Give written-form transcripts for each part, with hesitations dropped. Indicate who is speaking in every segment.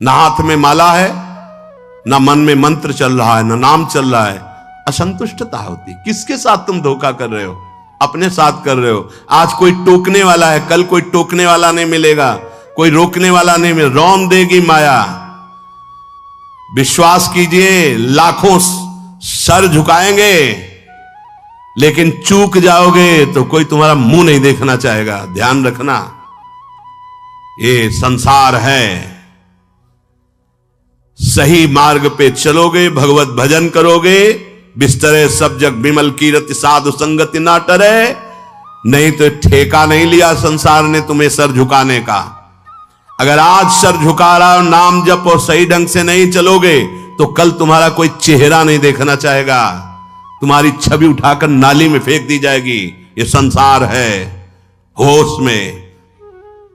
Speaker 1: ना हाथ में माला है, ना मन में मंत्र चल रहा है, ना नाम चल रहा है, असंतुष्टता होती। किसके साथ तुम धोखा कर रहे हो? अपने साथ कर रहे हो। आज कोई टोकने वाला है, कल कोई टोकने वाला नहीं मिलेगा, कोई रोकने वाला नहीं मिलेगा, रौन देगी माया। विश्वास कीजिए, लाखों सर झुकाएंगे, लेकिन चूक जाओगे तो कोई तुम्हारा मुंह नहीं देखना चाहेगा। ध्यान रखना, ये संसार है। सही मार्ग पे चलोगे, भगवत भजन करोगे, बिस्तरे सब जग विमल कीरति साधु संगति ना टरे। नहीं तो ठेका नहीं लिया संसार ने तुम्हें सर झुकाने का। अगर आज सर झुका रहा हो, नाम जप और सही ढंग से नहीं चलोगे तो कल तुम्हारा कोई चेहरा नहीं देखना चाहेगा, तुम्हारी छवि उठाकर नाली में फेंक दी जाएगी। ये संसार है। होश में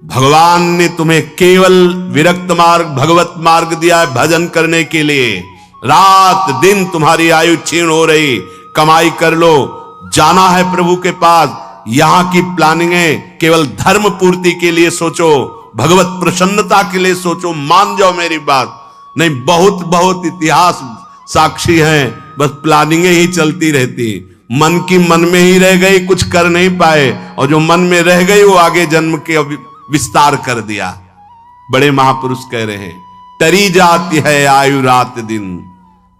Speaker 1: भगवान ने तुम्हें केवल विरक्त मार्ग, भगवत मार्ग दिया है भजन करने के लिए। रात दिन तुम्हारी आयु क्षीण हो रही, कमाई कर लो, जाना है प्रभु के पास। यहां की प्लानिंग है केवल धर्म पूर्ति के लिए सोचो, भगवत प्रसन्नता के लिए सोचो। मान जाओ मेरी बात। नहीं, बहुत बहुत इतिहास साक्षी हैं, बस प्लानिंगें ही चलती रहती। मन की मन में ही रह गई, कुछ कर नहीं पाए, और जो मन में रह गई वो आगे जन्म के विस्तार कर दिया। बड़े महापुरुष कह रहे हैं, टरी जाती है आयु रात दिन,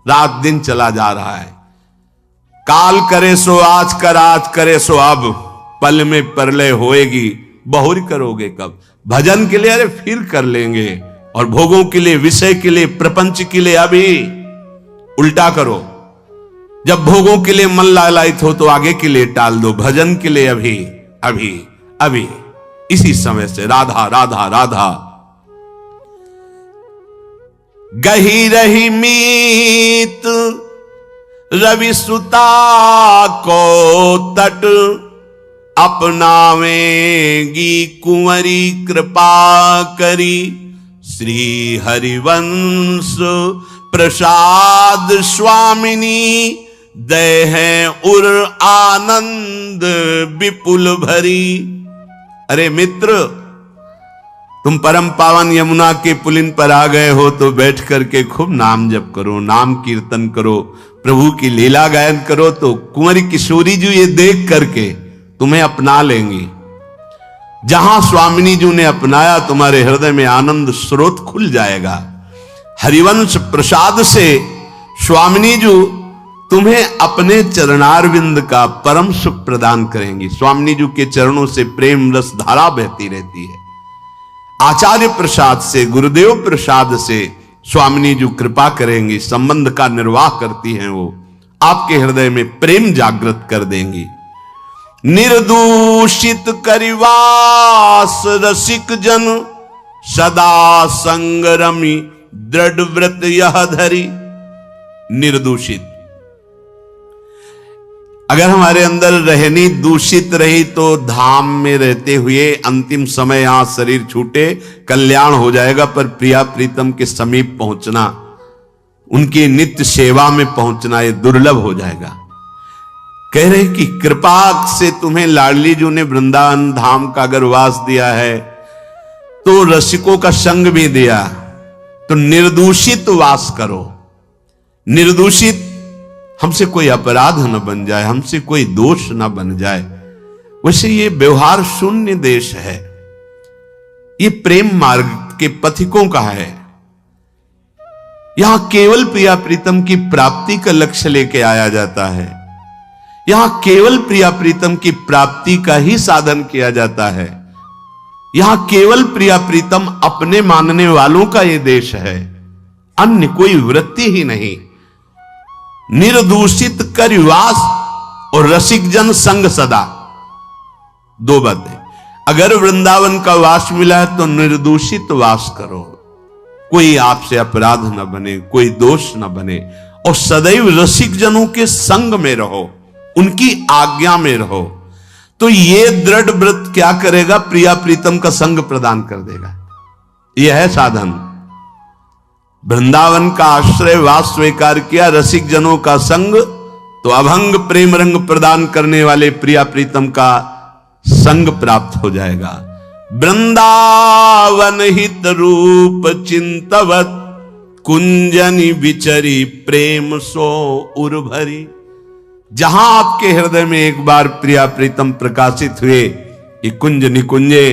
Speaker 1: रात दिन चला जा रहा है। काल करे सो आज कर, आज करे सो अब, पल में परलय होएगी, बहुरी करोगे कब। भजन के लिए अरे फिर कर लेंगे, और भोगों के लिए, विषय के लिए, प्रपंच के लिए अभी। उल्टा करो, जब भोगों के लिए मन लालायित हो तो आगे के लिए टाल दो, भजन के लिए अभी अभी अभी, इसी समय से। राधा राधा राधा। गही रही मीत रवि सुता को तट, अपनावेगी कुंवरी कृपा करी। श्री हरिवंश प्रसाद स्वामिनी, दय है उर आनंद विपुल भरी। अरे मित्र, तुम परम पावन यमुना के पुलिन पर आ गए हो तो बैठ करके खूब नाम जप करो, नाम कीर्तन करो, प्रभु की लीला गायन करो, तो कुंवरी किशोरी जी ये देख करके तुम्हें अपना लेंगी। जहां स्वामिनी जी ने अपनाया, तुम्हारे हृदय में आनंद स्रोत खुल जाएगा। हरिवंश प्रसाद से स्वामिनी जी तुम्हें अपने चरणारविंद का परम सुख प्रदान करेंगी। स्वामिनी जी के चरणों से प्रेम रस धारा बहती रहती है। आचार्य प्रसाद से, गुरुदेव प्रसाद से स्वामिनी जी कृपा करेंगी, संबंध का निर्वाह करती हैं वो, आपके हृदय में प्रेम जागृत कर देंगी। निर्दूषित करिवास रसिक जन, सदा संगरमी दृढ़ व्रत यह धरी। निर्दूषित, अगर हमारे अंदर रहनी दूषित रही तो धाम में रहते हुए अंतिम समय यहां शरीर छूटे कल्याण हो जाएगा, पर प्रिया प्रीतम के समीप पहुंचना, उनकी नित्य सेवा में पहुंचना ये दुर्लभ हो जाएगा। कह रहे कि कृपा से तुम्हें लाडली जी ने वृंदावन धाम का अगर वास दिया है तो रसिकों का संग भी दिया, तो निर्दूषित वास करो। निर्दूषित, हमसे कोई अपराध न बन जाए, हमसे कोई दोष न बन जाए। वैसे ये व्यवहार शून्य देश है, ये प्रेम मार्ग के पथिकों का है। यहां केवल प्रिया प्रीतम की प्राप्ति का लक्ष्य लेके आया जाता है, यहां केवल प्रिया प्रीतम की प्राप्ति का ही साधन किया जाता है। यहां केवल प्रिया प्रीतम अपने मानने वालों का यह देश है, अन्य कोई वृत्ति ही नहीं। निर्दूषित करिवास और रसिक जन संग सदा, दो बातें। अगर वृंदावन का वास मिला है तो निर्दूषित वास करो, कोई आपसे अपराध न बने, कोई दोष न बने, और सदैव रसिक जनों के संग में रहो, उनकी आज्ञा में रहो। तो ये दृढ़ व्रत क्या करेगा? प्रिया प्रीतम का संग प्रदान कर देगा। यह है साधन। वृंदावन का आश्रय वास स्वीकार किया, रसिक जनों का संग, तो अभंग प्रेम रंग प्रदान करने वाले प्रिया प्रीतम का संग प्राप्त हो जाएगा। वृंदावन हित रूप चिंतवत कुंजनि विचरी प्रेम सो उर्भरी। जहां आपके हृदय में एक बार प्रिया प्रीतम प्रकाशित हुए, ये कुंज निकुंजे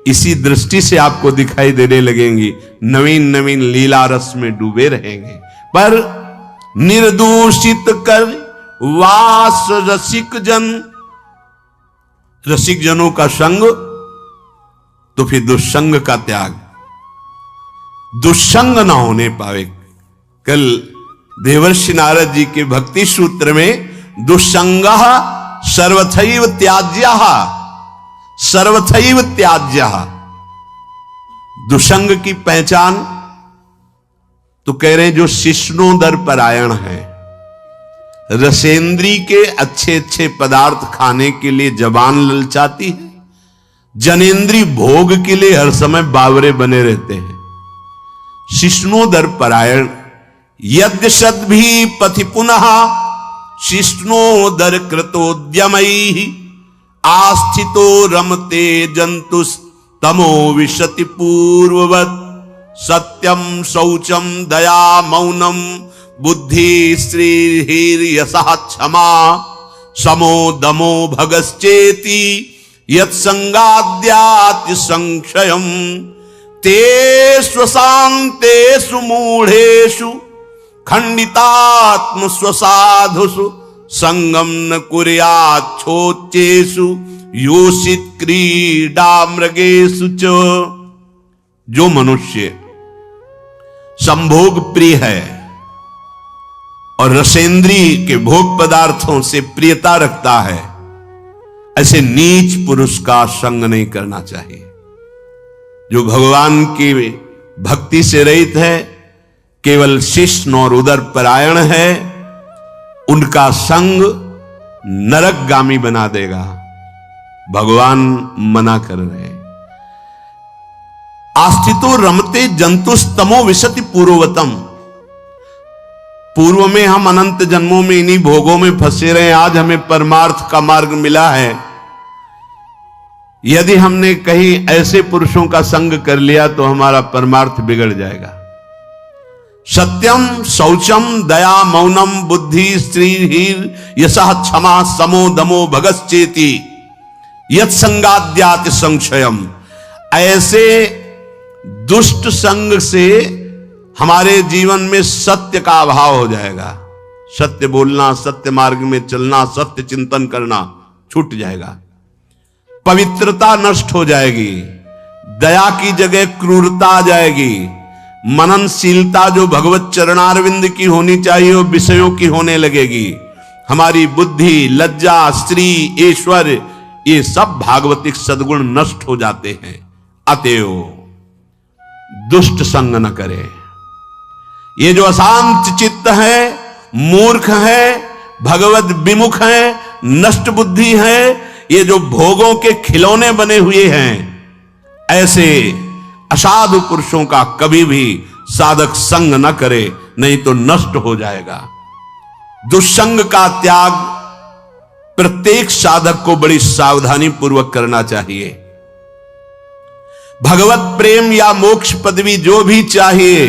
Speaker 1: इसी दृष्टि से आपको दिखाई देने लगेंगी, नवीन नवीन लीला रस में डूबे रहेंगे। पर निर्दूषित कर वास रसिक जन, रसिक जनों का संग तो फिर दुष्संग का त्याग, दुष्संग ना होने पावे। कल देवर्षि नारद जी के भक्ति सूत्र में दुष्संगः सर्वथैव त्याज्यः, सर्वथैव त्याज्यः, दुष्संग की पहचान तो कह रहे हैं जो शिष्णोदर परायण है, रसेंद्री के अच्छे अच्छे पदार्थ खाने के लिए जबान ललचाती है, जनेन्द्री भोग के लिए हर समय बावरे बने रहते हैं। शिष्णोदर परायण यद्यशद भी पथि पुनः शिष्णोदर कृतोद्यमैः आस्थितो रमते जंतुस्तमो विशति पूर्ववत् सत्यम शौचम दया मौनम बुद्धि श्रीर्यशः क्षमा समो दमो भगश्चेति यत्संगाद्याति संक्षयम तेषु शान्तेषु मूढ़ेषु खंडितात्म स्वसाधुषु संगम न कुर्याच्छोच्चेषु योषित क्रीडा मृगेषु च। जो मनुष्य संभोग प्रिय है और रसेंद्री के भोग पदार्थों से प्रियता रखता है, ऐसे नीच पुरुष का संग नहीं करना चाहिए। जो भगवान की भक्ति से रहित है, केवल शिष्ण और उदर परायण है, उनका संग नरकगामी बना देगा। भगवान मना कर रहे हैं। आस्थितो रमते जंतुस्तमो विशति पूर्ववतम। पूर्व में हम अनंत जन्मों में इन्हीं भोगों में फंसे रहे, आज हमें परमार्थ का मार्ग मिला है। यदि हमने कहीं ऐसे पुरुषों का संग कर लिया तो हमारा परमार्थ बिगड़ जाएगा। सत्यम शौचम दया मौनम बुद्धि स्त्रीहीर यशः क्षमा समो दमो भगश्चेति यत् संगाद्याति संक्षयम। ऐसे दुष्ट संग से हमारे जीवन में सत्य का अभाव हो जाएगा। सत्य बोलना, सत्य मार्ग में चलना, सत्य चिंतन करना छूट जाएगा। पवित्रता नष्ट हो जाएगी, दया की जगह क्रूरता आ जाएगी, मननशीलता जो भगवत चरणारविंद की होनी चाहिए वो विषयों की होने लगेगी। हमारी बुद्धि, लज्जा, स्त्री, ईश्वर, ये सब भागवतिक सद्गुण नष्ट हो जाते हैं। अतएव दुष्ट संग न करे। ये जो अशांत चित्त है, मूर्ख है, भगवत विमुख है, नष्ट बुद्धि है, ये जो भोगों के खिलौने बने हुए हैं, ऐसे असाधु पुरुषों का कभी भी साधक संग न करे, नहीं तो नष्ट हो जाएगा। दुष्संग का त्याग प्रत्येक साधक को बड़ी सावधानी पूर्वक करना चाहिए। भगवत प्रेम या मोक्ष पदवी जो भी चाहिए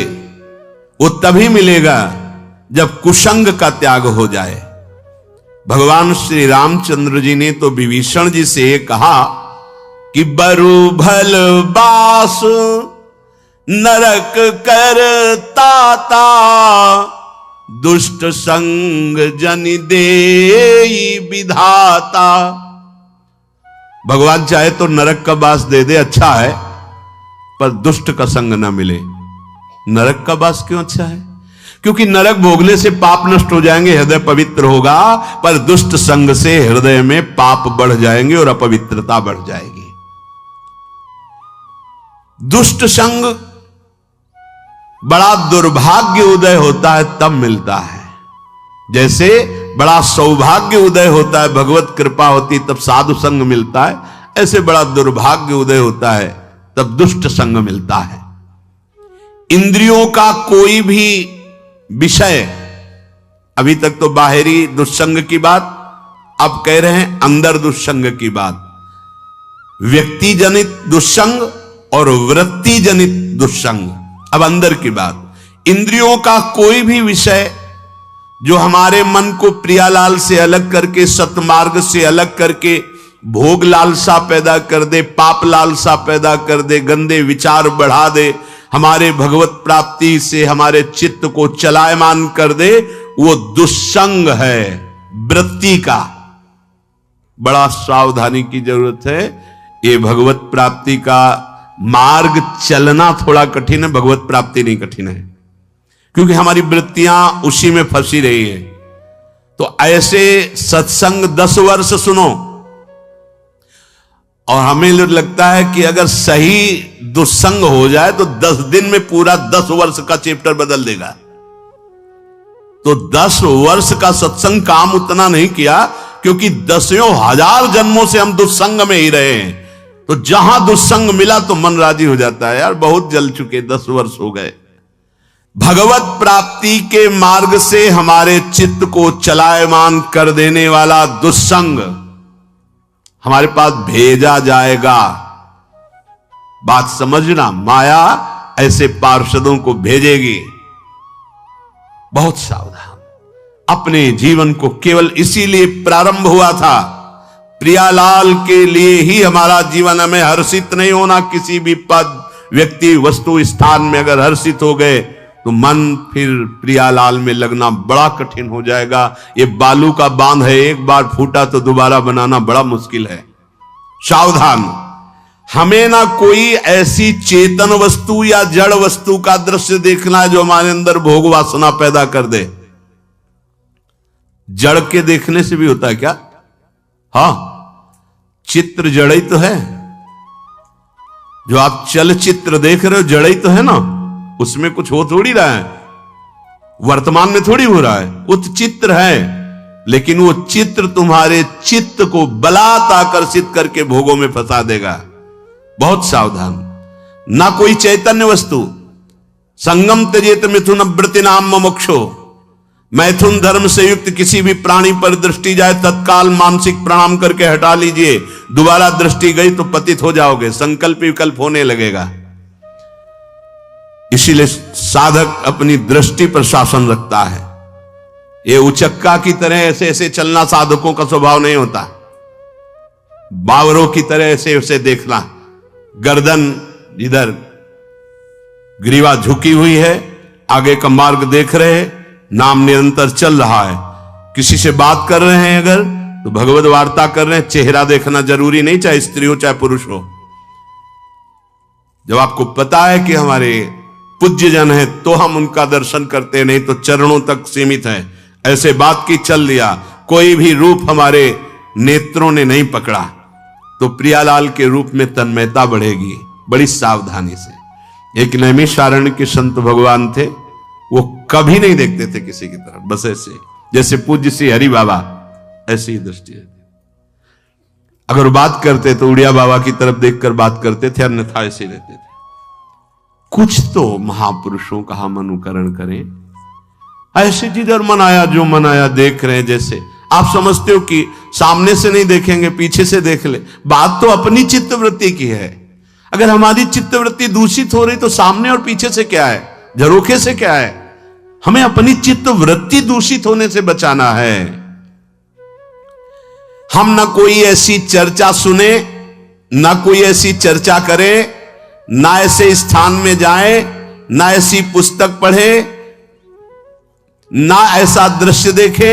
Speaker 1: वो तभी मिलेगा जब कुसंग का त्याग हो जाए। भगवान श्री रामचंद्र जी ने तो विभीषण जी से कहा कि बरु भल बास नरक कर ताता दुष्ट संग जन देई विधाता। भगवान चाहे तो नरक का बास दे दे, अच्छा है, पर दुष्ट का संग ना मिले। नरक का बास क्यों अच्छा है? क्योंकि नरक भोगने से पाप नष्ट हो जाएंगे, हृदय पवित्र होगा, पर दुष्ट संग से हृदय में पाप बढ़ जाएंगे और अपवित्रता बढ़ जाएगी। दुष्ट संग बड़ा दुर्भाग्य उदय होता है तब मिलता है। जैसे बड़ा सौभाग्य उदय होता है, भगवत कृपा होती तब साधु संग मिलता है, ऐसे बड़ा दुर्भाग्य उदय होता है तब दुष्ट संग मिलता है। इंद्रियों का कोई भी विषय, अभी तक तो बाहरी दुष्संग की बात, अब कह रहे हैं अंदर दुष्संग की बात। व्यक्ति जनित दुस्संग और वृत्ति जनित दुस्संग। अब अंदर की बात, इंद्रियों का कोई भी विषय जो हमारे मन को प्रियालाल से अलग करके, सतमार्ग से अलग करके भोग लालसा पैदा कर दे, पाप लालसा पैदा कर दे, गंदे विचार बढ़ा दे, हमारे भगवत प्राप्ति से हमारे चित्त को चलायमान कर दे, वो दुस्संग है वृत्ति का। बड़ा सावधानी की जरूरत है। ये भगवत प्राप्ति का मार्ग चलना थोड़ा कठिन है, भगवत प्राप्ति नहीं कठिन है, क्योंकि हमारी वृत्तियां उसी में फंसी रही है। तो ऐसे सत्संग 10 वर्ष सुनो, और हमें लगता है कि अगर सही दुस्संग हो जाए तो 10 दिन में पूरा 10 वर्ष का चैप्टर बदल देगा। तो 10 वर्ष का सत्संग काम उतना नहीं किया, क्योंकि 10,000 जन्मों से हम दुस्संग में ही रहे हैं। तो जहां दुस्संग मिला तो मन राजी हो जाता है, यार बहुत जल चुके, 10 वर्ष हो गए। भगवत प्राप्ति के मार्ग से हमारे चित्त को चलायमान कर देने वाला दुस्संग हमारे पास भेजा जाएगा। बात समझना, माया ऐसे पार्षदों को भेजेगी। बहुत सावधान। अपने जीवन को केवल इसीलिए प्रारंभ हुआ था, प्रियालाल के लिए ही हमारा जीवन। हमें हर्षित नहीं होना किसी भी पद, व्यक्ति, वस्तु, स्थान में। अगर हर्षित हो गए तो मन फिर प्रियालाल में लगना बड़ा कठिन हो जाएगा। ये बालू का बांध है, एक बार फूटा तो दोबारा बनाना बड़ा मुश्किल है। सावधान। हमें ना कोई ऐसी चेतन वस्तु या जड़ वस्तु का दृश्य देखना है जो हमारे अंदर भोग वासना पैदा कर दे। जड़ के देखने से भी होता है क्या? हां, चित्र जड़ ही तो है। जो आप चलचित्र देख रहे हो जड़ ही तो है ना, उसमें कुछ हो थोड़ी रहा है, वर्तमान में थोड़ी हो रहा है, वो तो चित्र है। लेकिन वो चित्र तुम्हारे चित्त को बलात् आकर्षित करके भोगों में फंसा देगा। बहुत सावधान। ना कोई चैतन्य वस्तु। संगम त्यजेत मिथुन व्रति नाम मोक्षो। मैथुन धर्म से युक्त किसी भी प्राणी पर दृष्टि जाए, तत्काल मानसिक प्रणाम करके हटा लीजिए। दोबारा दृष्टि गई तो पतित हो जाओगे, संकल्प विकल्प होने लगेगा। इसीलिए साधक अपनी दृष्टि पर शासन रखता है। ये उचक्का की तरह ऐसे ऐसे चलना साधकों का स्वभाव नहीं होता। बावरों की तरह ऐसे ऐसे देखना, गर्दन इधर, ग्रीवा झुकी हुई है, आगे का मार्ग देख रहे हैं, नाम निरंतर चल रहा है। किसी से बात कर रहे हैं अगर तो भगवत वार्ता कर रहे हैं, चेहरा देखना जरूरी नहीं, चाहे स्त्री हो चाहे पुरुष हो। जब आपको पता है कि हमारे पूज्य जन है तो हम उनका दर्शन करते, नहीं तो चरणों तक सीमित है। ऐसे बात की चल लिया, कोई भी रूप हमारे नेत्रों ने नहीं पकड़ा तो प्रियालाल के रूप में तन्मयता बढ़ेगी। बड़ी सावधानी से। एक नैमिषारण्य के संत भगवान थे, वो कभी नहीं देखते थे किसी की तरफ, बस ऐसे जैसे पूज्य श्री हरि बाबा ऐसी ही दृष्टि रहती। अगर बात करते तो उड़िया बाबा की तरफ देखकर बात करते थे, अन्यथा ऐसे रहते थे। कुछ तो महापुरुषों का हम अनुकरण करें। ऐसे जिधर मन आया जो मन आया देख रहे हैं। जैसे आप समझते हो कि सामने से नहीं देखेंगे, पीछे से देख ले। बात तो अपनी चित्तवृत्ति की है। अगर हमारी चित्तवृत्ति दूषित हो रही तो सामने और पीछे से क्या है, झरोखे से क्या है? हमें अपनी चित्तवृत्ति दूषित होने से बचाना है। हम ना कोई ऐसी चर्चा सुने, ना कोई ऐसी चर्चा करें, ना ऐसे स्थान में जाए, ना ऐसी पुस्तक पढ़े, ना ऐसा दृश्य देखे,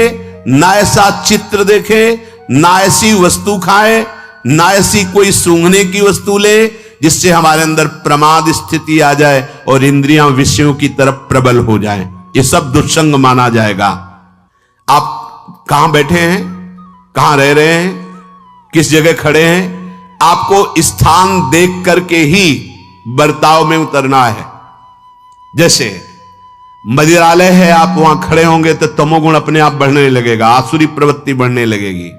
Speaker 1: ना ऐसा चित्र देखे, ना ऐसी वस्तु खाए, ना ऐसी कोई सूंघने की वस्तु ले जिससे हमारे अंदर प्रमाद स्थिति आ जाए और इंद्रियां विषयों की तरफ प्रबल हो जाएं। ये सब दुस्संग माना जाएगा। आप कहां बैठे हैं, कहां रह रहे हैं, किस जगह खड़े हैं, आपको स्थान देख करके ही बर्ताव में उतरना है। जैसे मदिरालय है, आप वहां खड़े होंगे तो तमोगुण अपने आप बढ़ने लगेगा, आसुरी प्रवृत्ति बढ़ने लगेगी।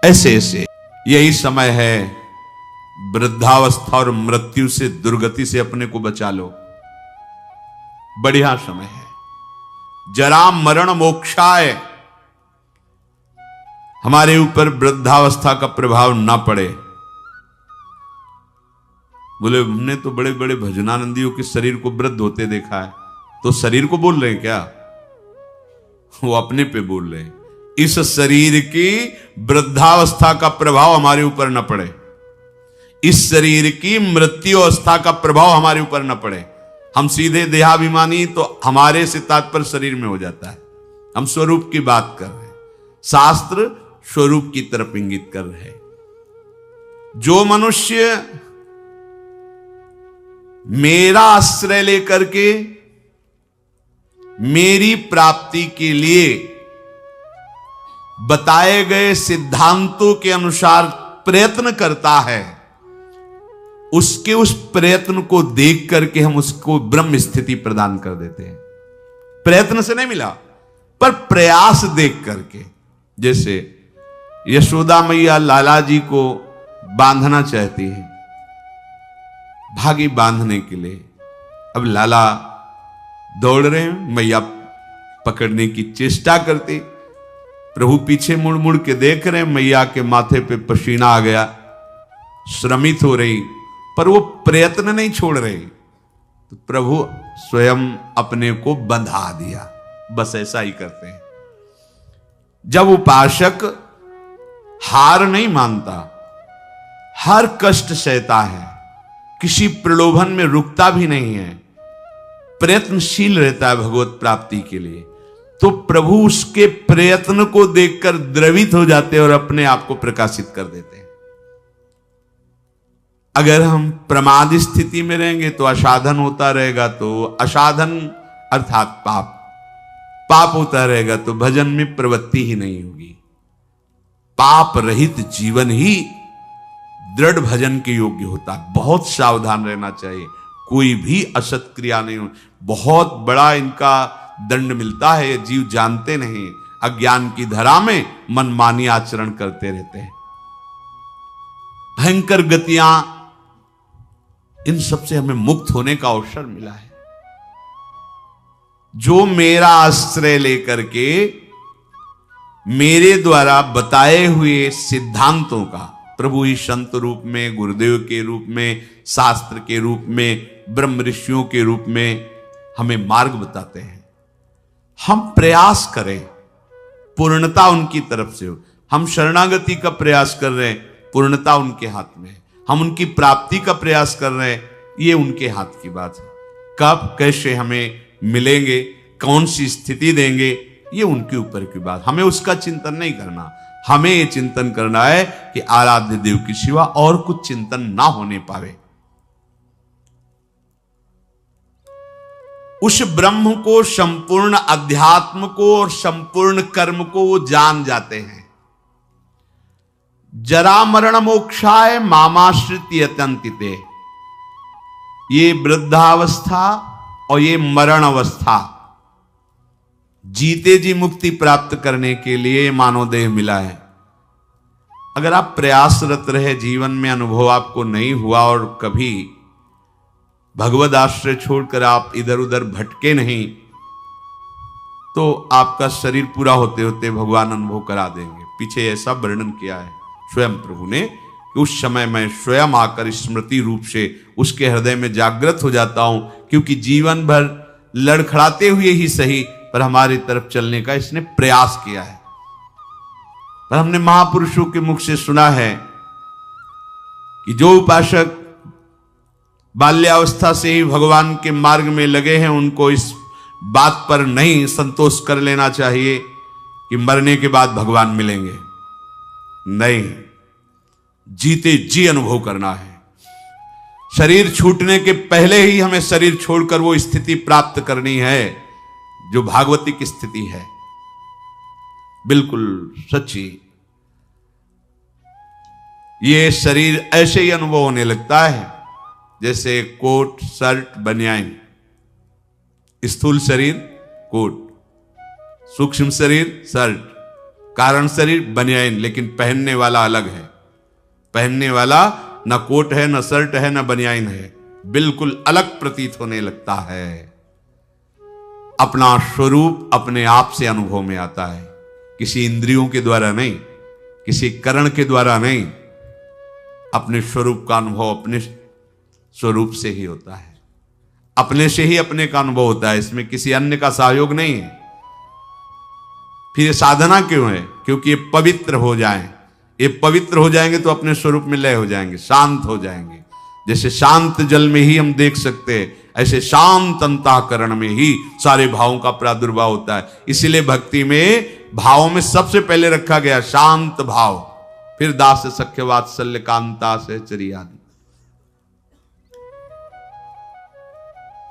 Speaker 1: ऐसे ऐसे यही समय है वृद्धावस्था और मृत्यु से, दुर्गति से अपने को बचा लो। बढ़िया समय है। जरा मरण मोक्षाय, हमारे ऊपर वृद्धावस्था का प्रभाव ना पड़े। बोले हमने तो बड़े बड़े भजनानंदियों के शरीर को वृद्ध होते देखा है। तो शरीर को बोल रहे हैं क्या? वो अपने पे बोल रहे हैं। इस शरीर की वृद्धावस्था का प्रभाव हमारे ऊपर न पड़े, इस शरीर की मृत्यु अवस्था का प्रभाव हमारे ऊपर न पड़े। हम सीधे देहाभिमानी तो हमारे से तात्पर्य शरीर में हो जाता है। हम स्वरूप की बात कर रहे हैं, शास्त्र स्वरूप की तरफ इंगित कर रहे हैं। जो मनुष्य मेरा आश्रय लेकर के मेरी प्राप्ति के लिए बताए गए सिद्धांतों के अनुसार प्रयत्न करता है, उसके उस प्रयत्न को देख करके हम उसको ब्रह्म स्थिति प्रदान कर देते हैं। प्रयत्न से नहीं मिला, पर प्रयास देख करके। जैसे यशोदा मैया लाला जी को बांधना चाहती हैं, भागी बांधने के लिए। अब लाला दौड़ रहे हैं, मैया पकड़ने की चेष्टा करती, प्रभु पीछे मुड़ मुड़ के देख रहे हैं, मैया के माथे पे पसीना आ गया, श्रमित हो रही, पर वो प्रयत्न नहीं छोड़ रहे। तो प्रभु स्वयं अपने को बंधा दिया। बस ऐसा ही करते हैं। जब उपासक हार नहीं मानता, हर कष्ट सहता है, किसी प्रलोभन में रुकता भी नहीं है, प्रयत्नशील रहता है भगवत प्राप्ति के लिए, तो प्रभु उसके प्रयत्न को देखकर द्रवित हो जाते हैं और अपने आप को प्रकाशित कर देते हैं। अगर हम प्रमाद स्थिति में रहेंगे तो असाधन होता रहेगा, तो असाधन अर्थात पाप, पाप होता रहेगा तो भजन में प्रवृत्ति ही नहीं होगी। पाप रहित जीवन ही दृढ़ भजन के योग्य होता है। बहुत सावधान रहना चाहिए, कोई भी असत क्रिया नहीं हो। बहुत बड़ा इनका दंड मिलता है, ये जीव जानते नहीं, अज्ञान की धरा में मनमानी आचरण करते रहते हैं। भयंकर गतियां, इन सब से हमें मुक्त होने का अवसर मिला है। जो मेरा आश्रय लेकर के मेरे द्वारा बताए हुए सिद्धांतों का, प्रभु ही संत रूप में, गुरुदेव के रूप में, शास्त्र के रूप में, ब्रह्म ऋषियों के रूप में हमें मार्ग बताते हैं, हम प्रयास करें, पूर्णता उनकी तरफ से हो। हम शरणागति का प्रयास कर रहे हैं, पूर्णता उनके हाथ में है। हम उनकी प्राप्ति का प्रयास कर रहे हैं, ये उनके हाथ की बात है। कब कैसे हमें मिलेंगे, कौन सी स्थिति देंगे, ये उनके ऊपर की बात। हमें उसका चिंतन नहीं करना, हमें ये चिंतन करना है कि आराध्य देव के सिवा और कुछ चिंतन ना होने पावे। उस ब्रह्म को, संपूर्ण अध्यात्म को और संपूर्ण कर्म को वो जान जाते हैं। जरा मरण मोक्षाय मामाश्रित यतन्तिते, ये वृद्धावस्था और ये मरण अवस्था, जीते जी मुक्ति प्राप्त करने के लिए मानव देह मिला है। अगर आप प्रयासरत रहे, जीवन में अनुभव आपको नहीं हुआ और कभी भगवद आश्रय छोड़कर आप इधर उधर भटके नहीं, तो आपका शरीर पूरा होते होते भगवान अनुभव करा देंगे। पीछे ऐसा वर्णन किया है स्वयं प्रभु ने कि उस समय मैं स्वयं आकर स्मृति रूप से उसके हृदय में जागृत हो जाता हूं, क्योंकि जीवन भर लड़खड़ाते हुए ही सही पर हमारी तरफ चलने का इसने प्रयास किया है। पर हमने महापुरुषों के मुख से सुना है कि जो उपासक बाल्यावस्था से ही भगवान के मार्ग में लगे हैं, उनको इस बात पर नहीं संतोष कर लेना चाहिए कि मरने के बाद भगवान मिलेंगे। नहीं, जीते जी अनुभव करना है। शरीर छूटने के पहले ही हमें शरीर छोड़कर वो स्थिति प्राप्त करनी है जो भागवती की स्थिति है, बिल्कुल सच्ची। ये शरीर ऐसे ही अनुभव होने लगता है जैसे कोट, शर्ट, बनियान। स्थूल शरीर कोट, सूक्ष्म शरीर शर्ट, कारण शरीर बनियान, लेकिन पहनने वाला अलग है। पहनने वाला न कोट है, न शर्ट है, न बनियान है, बिल्कुल अलग प्रतीत होने लगता है। अपना स्वरूप अपने आप से अनुभव में आता है, किसी इंद्रियों के द्वारा नहीं, किसी करण के द्वारा नहीं। अपने स्वरूप का अनुभव अपने स्वरूप से ही होता है, अपने से ही अपने का अनुभव होता है, इसमें किसी अन्य का सहयोग नहीं है। फिर ये साधना क्यों है? क्योंकि ये पवित्र हो जाएं। ये पवित्र हो जाएंगे तो अपने स्वरूप में लय हो जाएंगे, शांत हो जाएंगे। जैसे शांत जल में ही हम देख सकते हैं, ऐसे शांत अंतःकरण में ही सारे भावों का प्रादुर्भाव होता है। इसीलिए भक्ति में भावों में सबसे पहले रखा गया शांत भाव, फिर दास सख्य वात्सल्य कांता सहचरी आदि।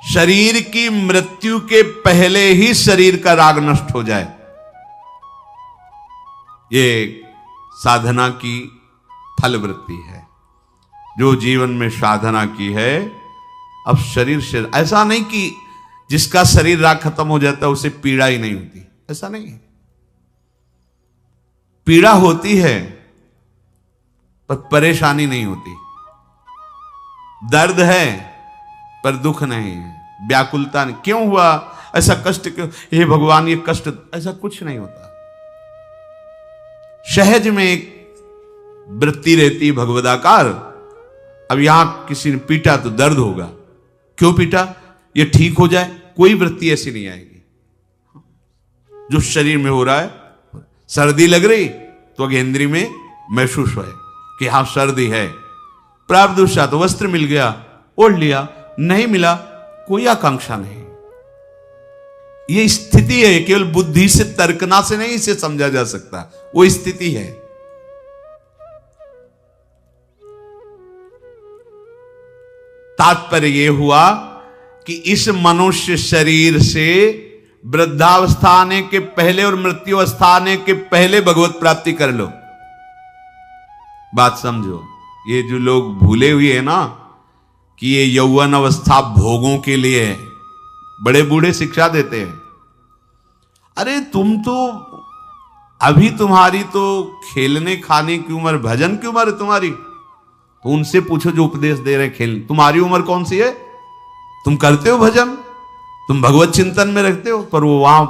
Speaker 1: शरीर की मृत्यु के पहले ही शरीर का राग नष्ट हो जाए, ये साधना की फलवृत्ति है। जो जीवन में साधना की है, अब शरीर से ऐसा नहीं कि जिसका शरीर राग खत्म हो जाता है उसे पीड़ा ही नहीं होती, ऐसा नहीं है। पीड़ा होती है पर परेशानी नहीं होती, दर्द है पर दुख नहीं है, व्याकुलता नहीं। क्यों हुआ ऐसा कष्ट, क्यों हे भगवान ये कष्ट, ऐसा कुछ नहीं होता। सहज में एक वृत्ति रहती भगवदाकार। अब यहां किसी ने पीटा तो दर्द होगा, क्यों पीटा, ये ठीक हो जाए, कोई वृत्ति ऐसी नहीं आएगी। जो शरीर में हो रहा है, सर्दी लग रही तो अगेंद्री में महसूस है कि हां सर्दी है, प्रावदुषा तो वस्त्र मिल गया ओढ़ लिया, नहीं मिला कोई आकांक्षा नहीं। ये स्थिति है, केवल बुद्धि से तर्कना से नहीं इसे समझा जा सकता, वो स्थिति है। तात्पर्य यह हुआ कि इस मनुष्य शरीर से वृद्धावस्था आने के पहले और मृत्यु अवस्था आने के पहले भगवत प्राप्ति कर लो। बात समझो, ये जो लोग भूले हुए हैं ना कि ये यौवन अवस्था भोगों के लिए है, बड़े बूढ़े शिक्षा देते हैं, अरे तुम तो अभी तुम्हारी तो खेलने खाने की उम्र, भजन की उम्र है तुम्हारी, तो उनसे पूछो जो उपदेश दे रहे खेल, तुम्हारी उम्र कौन सी है? तुम करते हो भजन, तुम भगवत चिंतन में रखते हो, पर वो वहां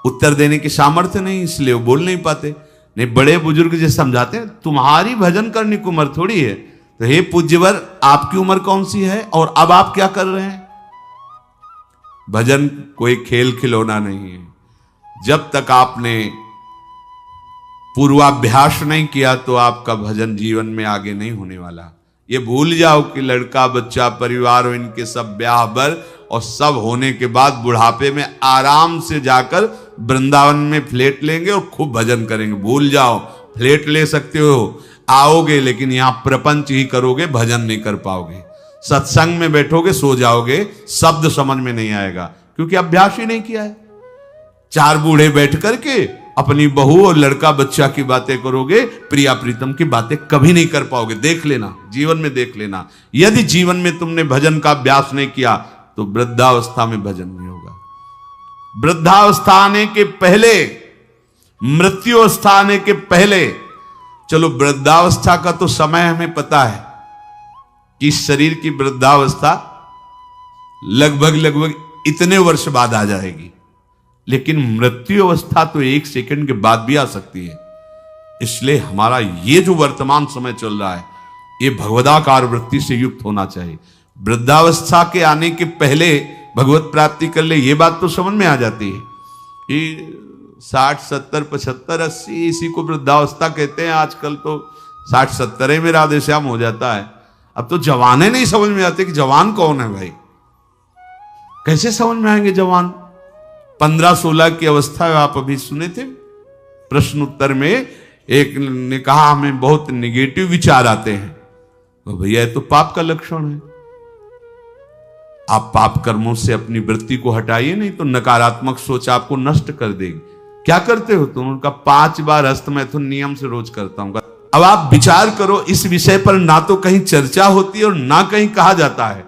Speaker 1: उत्तर देने की सामर्थ्य नहीं, इसलिए वो बोल नहीं पाते। नहीं, बड़े बुजुर्ग जैसे समझाते हैं तुम्हारी भजन करने की उम्र थोड़ी है, तो हे पूज्यवर आपकी उम्र कौन सी है और अब आप क्या कर रहे हैं? भजन कोई खेल खिलौना नहीं है। जब तक आपने पूर्वाभ्यास नहीं किया तो आपका भजन जीवन में आगे नहीं होने वाला। ये भूल जाओ कि लड़का बच्चा परिवार और इनके सब ब्याह बर और सब होने के बाद बुढ़ापे में आराम से जाकर वृंदावन में फ्लैट लेंगे और खूब भजन करेंगे। भूल जाओ, फ्लैट ले सकते हो, आओगे लेकिन यहां प्रपंच ही करोगे, भजन नहीं कर पाओगे। सत्संग में बैठोगे सो जाओगे, शब्द समझ में नहीं आएगा क्योंकि अभ्यास ही नहीं किया है। चार बूढ़े बैठ करके अपनी बहू और लड़का बच्चा की बातें करोगे, प्रिया प्रीतम की बातें कभी नहीं कर पाओगे। देख लेना, जीवन में देख लेना, यदि जीवन में तुमने भजन का अभ्यास नहीं किया तो वृद्धावस्था में भजन नहीं होगा। वृद्धावस्था आने के पहले, मृत्यु अवस्था आने के पहले, चलो वृद्धावस्था का तो समय हमें पता है कि शरीर की वृद्धावस्था लगभग इतने वर्ष बाद आ जाएगी, लेकिन मृत्यु अवस्था तो एक सेकंड के बाद भी आ सकती है। इसलिए हमारा ये जो वर्तमान समय चल रहा है ये भगवदाकार वृत्ति से युक्त होना चाहिए। वृद्धावस्था के आने के पहले भगवत प्राप्ति कर ले, ये बात तो समझ में आ जाती है कि 60, 70, 75, 80 इसी को वृद्धावस्था कहते हैं। आजकल तो 60, 70 में राधे श्याम हो जाता है। अब तो जवाने नहीं समझ में आते कि जवान कौन है भाई, कैसे समझ में आएंगे जवान? 15-16 की अवस्था है। आप अभी सुने थे प्रश्न उत्तर में, एक ने कहा हमें बहुत निगेटिव विचार आते हैं, तो भैया ये तो पाप का लक्षण है। आप पाप कर्मों से अपनी वृत्ति को हटाइए, नहीं तो नकारात्मक सोच आपको नष्ट कर देगी। क्या करते हो तुम? उनका 5 बार हस्त मैथुन नियम से रोज करता हूं। अब आप विचार करो, इस विषय पर ना तो कहीं चर्चा होती है और ना कहीं कहा जाता है।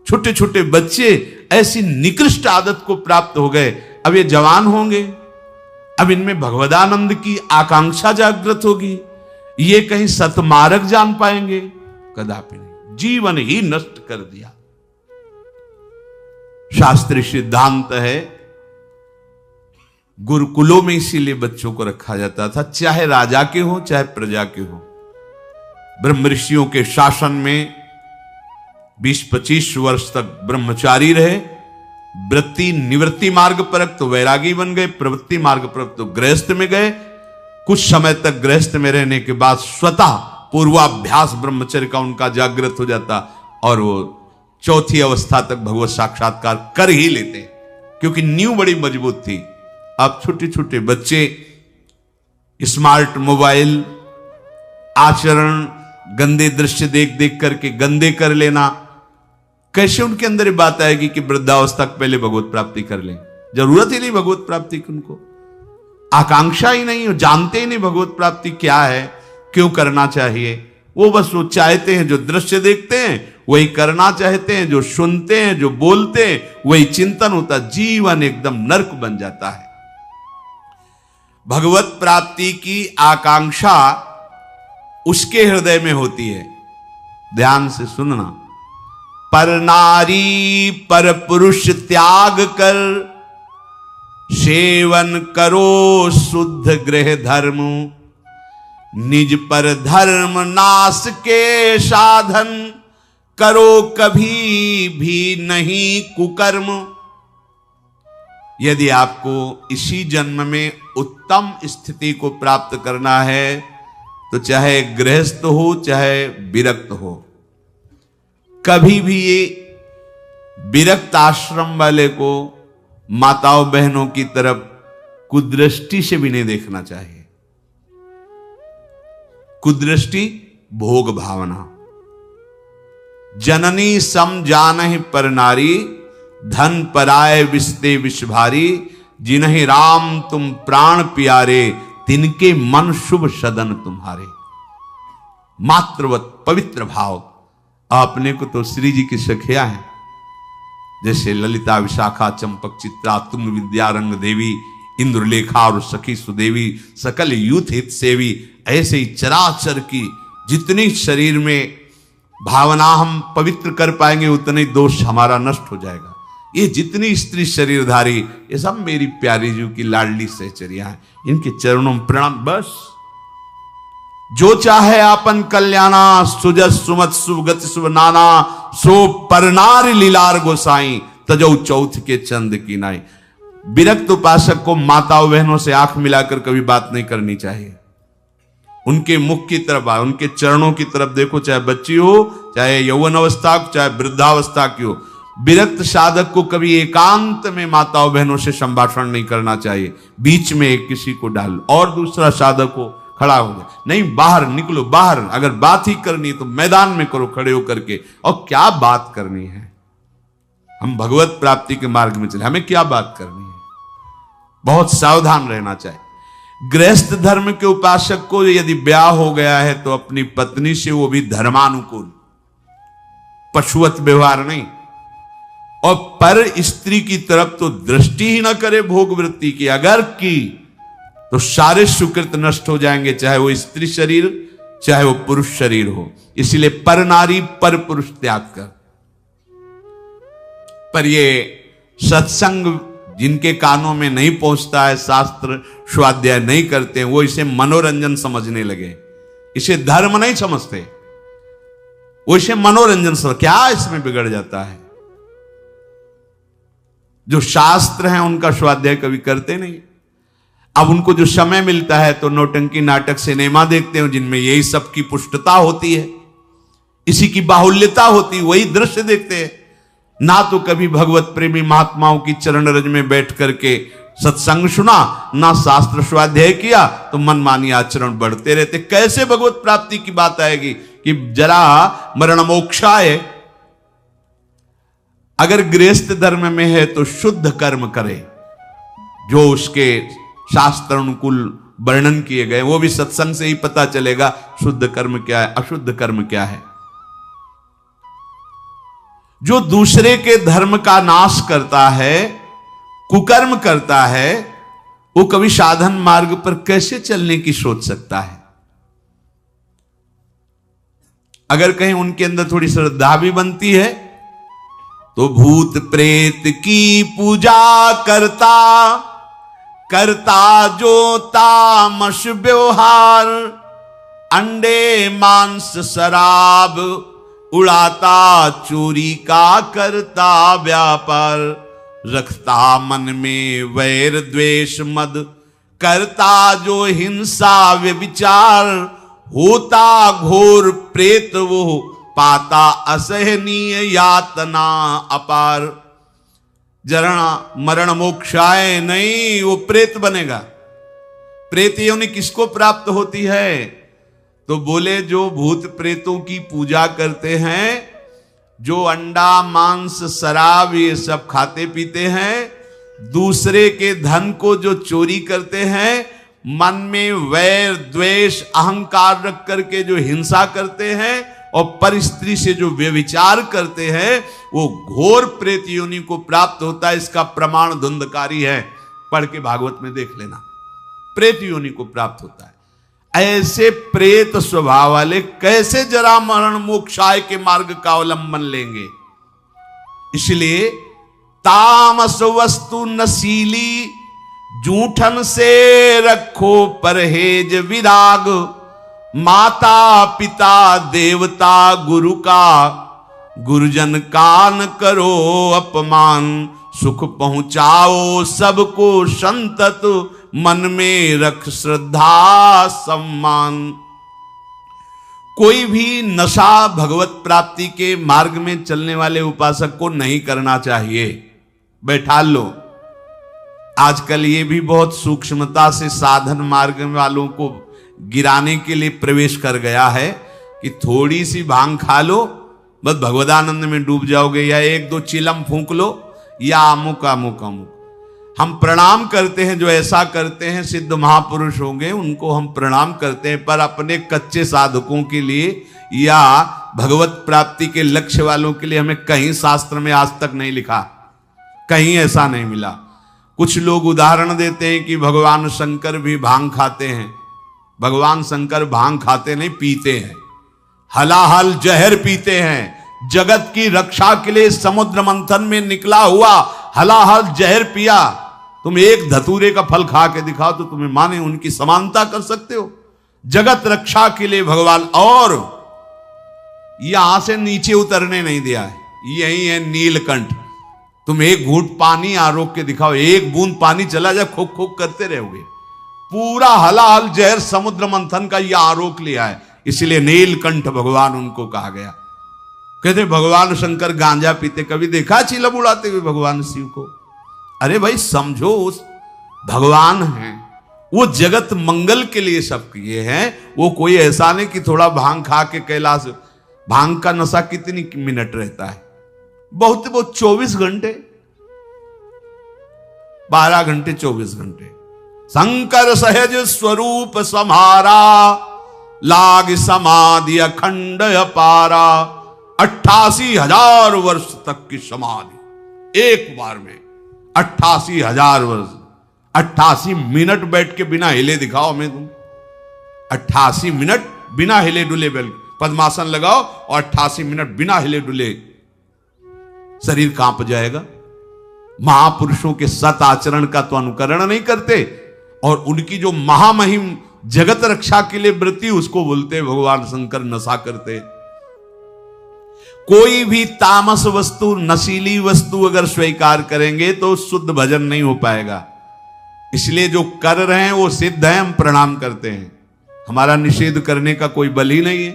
Speaker 1: छोटे छोटे बच्चे ऐसी निकृष्ट आदत को प्राप्त हो गए, अब ये जवान होंगे, अब इनमें भगवदानंद की आकांक्षा जागृत होगी, ये कहीं सतमार्ग जान पाएंगे? कदापि नहीं। जीवन ही नष्ट कर दिया। शास्त्रीय सिद्धांत है, गुरुकुलों में इसीलिए बच्चों को रखा जाता था, चाहे राजा के हो चाहे प्रजा के हो। ब्रह्म ऋषियों के शासन में 20-25 वर्ष तक ब्रह्मचारी रहे, वृत्ति निवृत्ति मार्ग पर तो वैरागी बन गए, प्रवृत्ति मार्ग पर तो गृहस्थ में गए। कुछ समय तक गृहस्थ में रहने के बाद स्वतः पूर्वाभ्यास ब्रह्मचर्य का उनका जागृत हो जाता और वो चौथी अवस्था तक भगवत साक्षात्कार कर ही लेते, क्योंकि नींव बड़ी मजबूत थी। अब छोटे छोटे बच्चे स्मार्ट मोबाइल, आचरण, गंदे दृश्य देख देख करके गंदे कर लेना, कैसे उनके अंदर ये बात आएगी कि वृद्धावस्था पहले भगवत प्राप्ति कर लें? जरूरत ही नहीं भगवत प्राप्ति की, उनको आकांक्षा ही नहीं, जानते ही नहीं भगवत प्राप्ति क्या है, क्यों करना चाहिए। वो बस वो चाहते हैं, जो दृश्य देखते हैं वही करना चाहते हैं, जो सुनते हैं, जो बोलते हैं वही चिंतन होता, जीवन एकदम नरक बन जाता है। भगवत प्राप्ति की आकांक्षा उसके हृदय में होती है। ध्यान से सुनना, पर नारी पर पुरुष त्याग कर, सेवन करो शुद्ध गृह धर्म, निज पर धर्म नाश के साधन, करो कभी भी नहीं कुकर्म। यदि आपको इसी जन्म में उत्तम स्थिति को प्राप्त करना है तो चाहे गृहस्थ हो चाहे विरक्त हो, कभी भी ये विरक्त आश्रम वाले को माताओं बहनों की तरफ कुदृष्टि से भी नहीं देखना चाहिए। कुदृष्टि भोग भावना, जननी सम जानहि पर नारी, धन पराय विस्ते विष भारी, जिन्हें राम तुम प्राण प्यारे, तिनके मन शुभ सदन तुम्हारे। मातृवत पवित्र भाव, आपने को तो श्री जी की सखिया है, जैसे ललिता, विशाखा, चंपक, चित्रा, तुंग, विद्या, रंग देवी, इंद्रलेखा और सखी सुदेवी, सकल यूथ हित सेवी, ऐसे ही चराचर की जितनी शरीर में भावना हम पवित्र कर पाएंगे उतने दोष हमारा नष्ट हो जाएगा। ये जितनी स्त्री शरीरधारी, ये सब मेरी प्यारी जी की लाडली सहचरिया है, इनके चरणों में प्रणाम। बस जो चाहे आपन कल्याणा, सुजस सुमत शुभ गति शुभ नाना, सो परनार लीलार गोसाई, तजौ चौथ के चंद की नाई। विरक्त उपासक को माताओं बहनों से आंख मिलाकर कभी बात नहीं करनी चाहिए। उनके मुख की तरफ, उनके चरणों की तरफ देखो, चाहे बच्ची हो, चाहे यौवन अवस्था, चाहे वृद्धावस्था की हो। विरक्त साधक को कभी एकांत में माताओं बहनों से संभाषण नहीं करना चाहिए। बीच में एक किसी को डाल और दूसरा साधक हो, खड़ा हो जाए, नहीं बाहर निकलो, बाहर अगर बात ही करनी है तो मैदान में करो खड़े होकर के। और क्या बात करनी है? हम भगवत प्राप्ति के मार्ग में चले, हमें क्या बात करनी है? बहुत सावधान रहना चाहिए। गृहस्थ धर्म के उपासक को यदि ब्याह हो गया है तो अपनी पत्नी से वो भी धर्मानुकूल, पशुवत व्यवहार नहीं, और पर स्त्री की तरफ तो दृष्टि ही ना करे भोग वृत्ति की। अगर की तो सारे सुकृत नष्ट हो जाएंगे, चाहे वो स्त्री शरीर चाहे वो पुरुष शरीर हो। इसलिए पर नारी पर पुरुष त्याग कर। पर ये सत्संग जिनके कानों में नहीं पहुंचता है, शास्त्र स्वाध्याय नहीं करते हैं, वो इसे मनोरंजन समझने लगे, इसे धर्म नहीं समझते, वो इसे मनोरंजन समझ। क्या इसमें बिगड़ जाता है? जो शास्त्र हैं उनका स्वाध्याय कभी करते नहीं। अब उनको जो समय मिलता है तो नौटंकी, नाटक, सिनेमा देखते हैं जिनमें यही सब की पुष्टता होती है, इसी की बाहुल्यता होती है, वही दृश्य देखते हैं। ना तो कभी भगवत प्रेमी महात्माओं की चरण रज में बैठ करके सत्संग सुना, ना शास्त्र स्वाध्याय किया, तो मनमानी आचरण बढ़ते रहते। कैसे भगवत प्राप्ति की बात आएगी कि जरा मरण मोक्षाय? अगर गृहस्थ धर्म में है तो शुद्ध कर्म करे, जो उसके शास्त्र अनुकूल वर्णन किए गए, वो भी सत्संग से ही पता चलेगा शुद्ध कर्म क्या है, अशुद्ध कर्म क्या है। जो दूसरे के धर्म का नाश करता है, कुकर्म करता है, वो कभी साधन मार्ग पर कैसे चलने की सोच सकता है? अगर कहीं उनके अंदर थोड़ी श्रद्धा भी बनती है तो भूत प्रेत की पूजा करता, करता जो तामस व्यवहार, अंडे मांस शराब उड़ाता चोरी का करता व्यापार, रखता मन में वैर द्वेष मद, करता जो हिंसा व्यभिचार, होता घोर प्रेत वो, पाता असहनीय यातना अपार। जरा मरण मोक्षाय नहीं, वो प्रेत बनेगा। प्रेत योनि किसको प्राप्त होती है? तो बोले जो भूत प्रेतों की पूजा करते हैं, जो अंडा मांस शराब ये सब खाते पीते हैं, दूसरे के धन को जो चोरी करते हैं, मन में वैर द्वेष अहंकार रख करके जो हिंसा करते हैं और पर स्त्री से जो व्यभिचार करते हैं, वो घोर प्रेत योनि को प्राप्त होता है। इसका प्रमाण धुंधकारी है, पढ़ के भागवत में देख लेना। प्रेत योनि को प्राप्त होता है। ऐसे प्रेत स्वभाव वाले कैसे जरा मरण मोक्षाय के मार्ग का अवलंबन लेंगे? इसलिए तामस वस्तु नशीली, जूठन से रखो परहेज विराग, माता पिता देवता गुरु का, गुरुजन का न करो अपमान, सुख पहुंचाओ सबको संतत, मन में रख श्रद्धा सम्मान। कोई भी नशा भगवत प्राप्ति के मार्ग में चलने वाले उपासक को नहीं करना चाहिए। बैठा लो। आजकल ये भी बहुत सूक्ष्मता से साधन मार्ग वालों को गिराने के लिए प्रवेश कर गया है कि थोड़ी सी भांग खा लो, बस भगवदानंद में डूब जाओगे, या एक दो चिलम फूंक लो, या अमुक अमुक अमुक। हम प्रणाम करते हैं, जो ऐसा करते हैं सिद्ध महापुरुष होंगे, उनको हम प्रणाम करते हैं, पर अपने कच्चे साधकों के लिए या भगवत प्राप्ति के लक्ष्य वालों के लिए हमें कहीं शास्त्र में आज तक नहीं लिखा, कहीं ऐसा नहीं मिला। कुछ लोग उदाहरण देते हैं कि भगवान शंकर भी भांग खाते हैं। भगवान शंकर भांग खाते नहीं, पीते हैं, हलाहल जहर पीते हैं। जगत की रक्षा के लिए समुद्र मंथन में निकला हुआ हलाहल जहर पिया। तुम एक धतूरे का फल खा के दिखाओ तो तुम्हें माने उनकी समानता कर सकते हो? जगत रक्षा के लिए भगवान, और यहां से नीचे उतरने नहीं दिया है। यही है नीलकंठ। तुम एक घूंट पानी आरोक के दिखाओ, एक बूंद पानी चला जाए, खोक खोक करते रहोगे। पूरा हलाहल जहर समुद्र मंथन का यह आरोक लिया है, इसलिए नीलकंठ भगवान उनको कहा गया। कहते भगवान शंकर गांजा पीते, कभी देखा चिलम उड़ाते हुए भगवान शिव को? अरे भाई समझो, उस भगवान हैं, वो जगत मंगल के लिए सब किए हैं। वो कोई ऐसा नहीं कि थोड़ा भांग खा के कैलाश। भांग का नशा कितनी मिनट रहता है? बहुत बहुत 24 घंटे, 12 घंटे 24 घंटे। शंकर सहज स्वरूप समारा, लाग समाधि अखंड अपारा। 88,000 वर्ष तक की समाधि एक बार में, 88,000 वर्ष। 88 मिनट बैठ के बिना हिले दिखाओ हमें तुम। 88 मिनट बिना हिले डुले पद्मासन लगाओ और 88 मिनट बिना हिले डुले, शरीर कांप जाएगा। महापुरुषों के सत आचरण का तो अनुकरण नहीं करते, और उनकी जो महामहिम जगत रक्षा के लिए वृत्ति, उसको बोलते भगवान शंकर नशा करते। कोई भी तामस वस्तु, नशीली वस्तु अगर स्वीकार करेंगे तो शुद्ध भजन नहीं हो पाएगा। इसलिए जो कर रहे हैं वो सिद्ध है, हम प्रणाम करते हैं। हमारा निषेध करने का कोई बल ही नहीं है।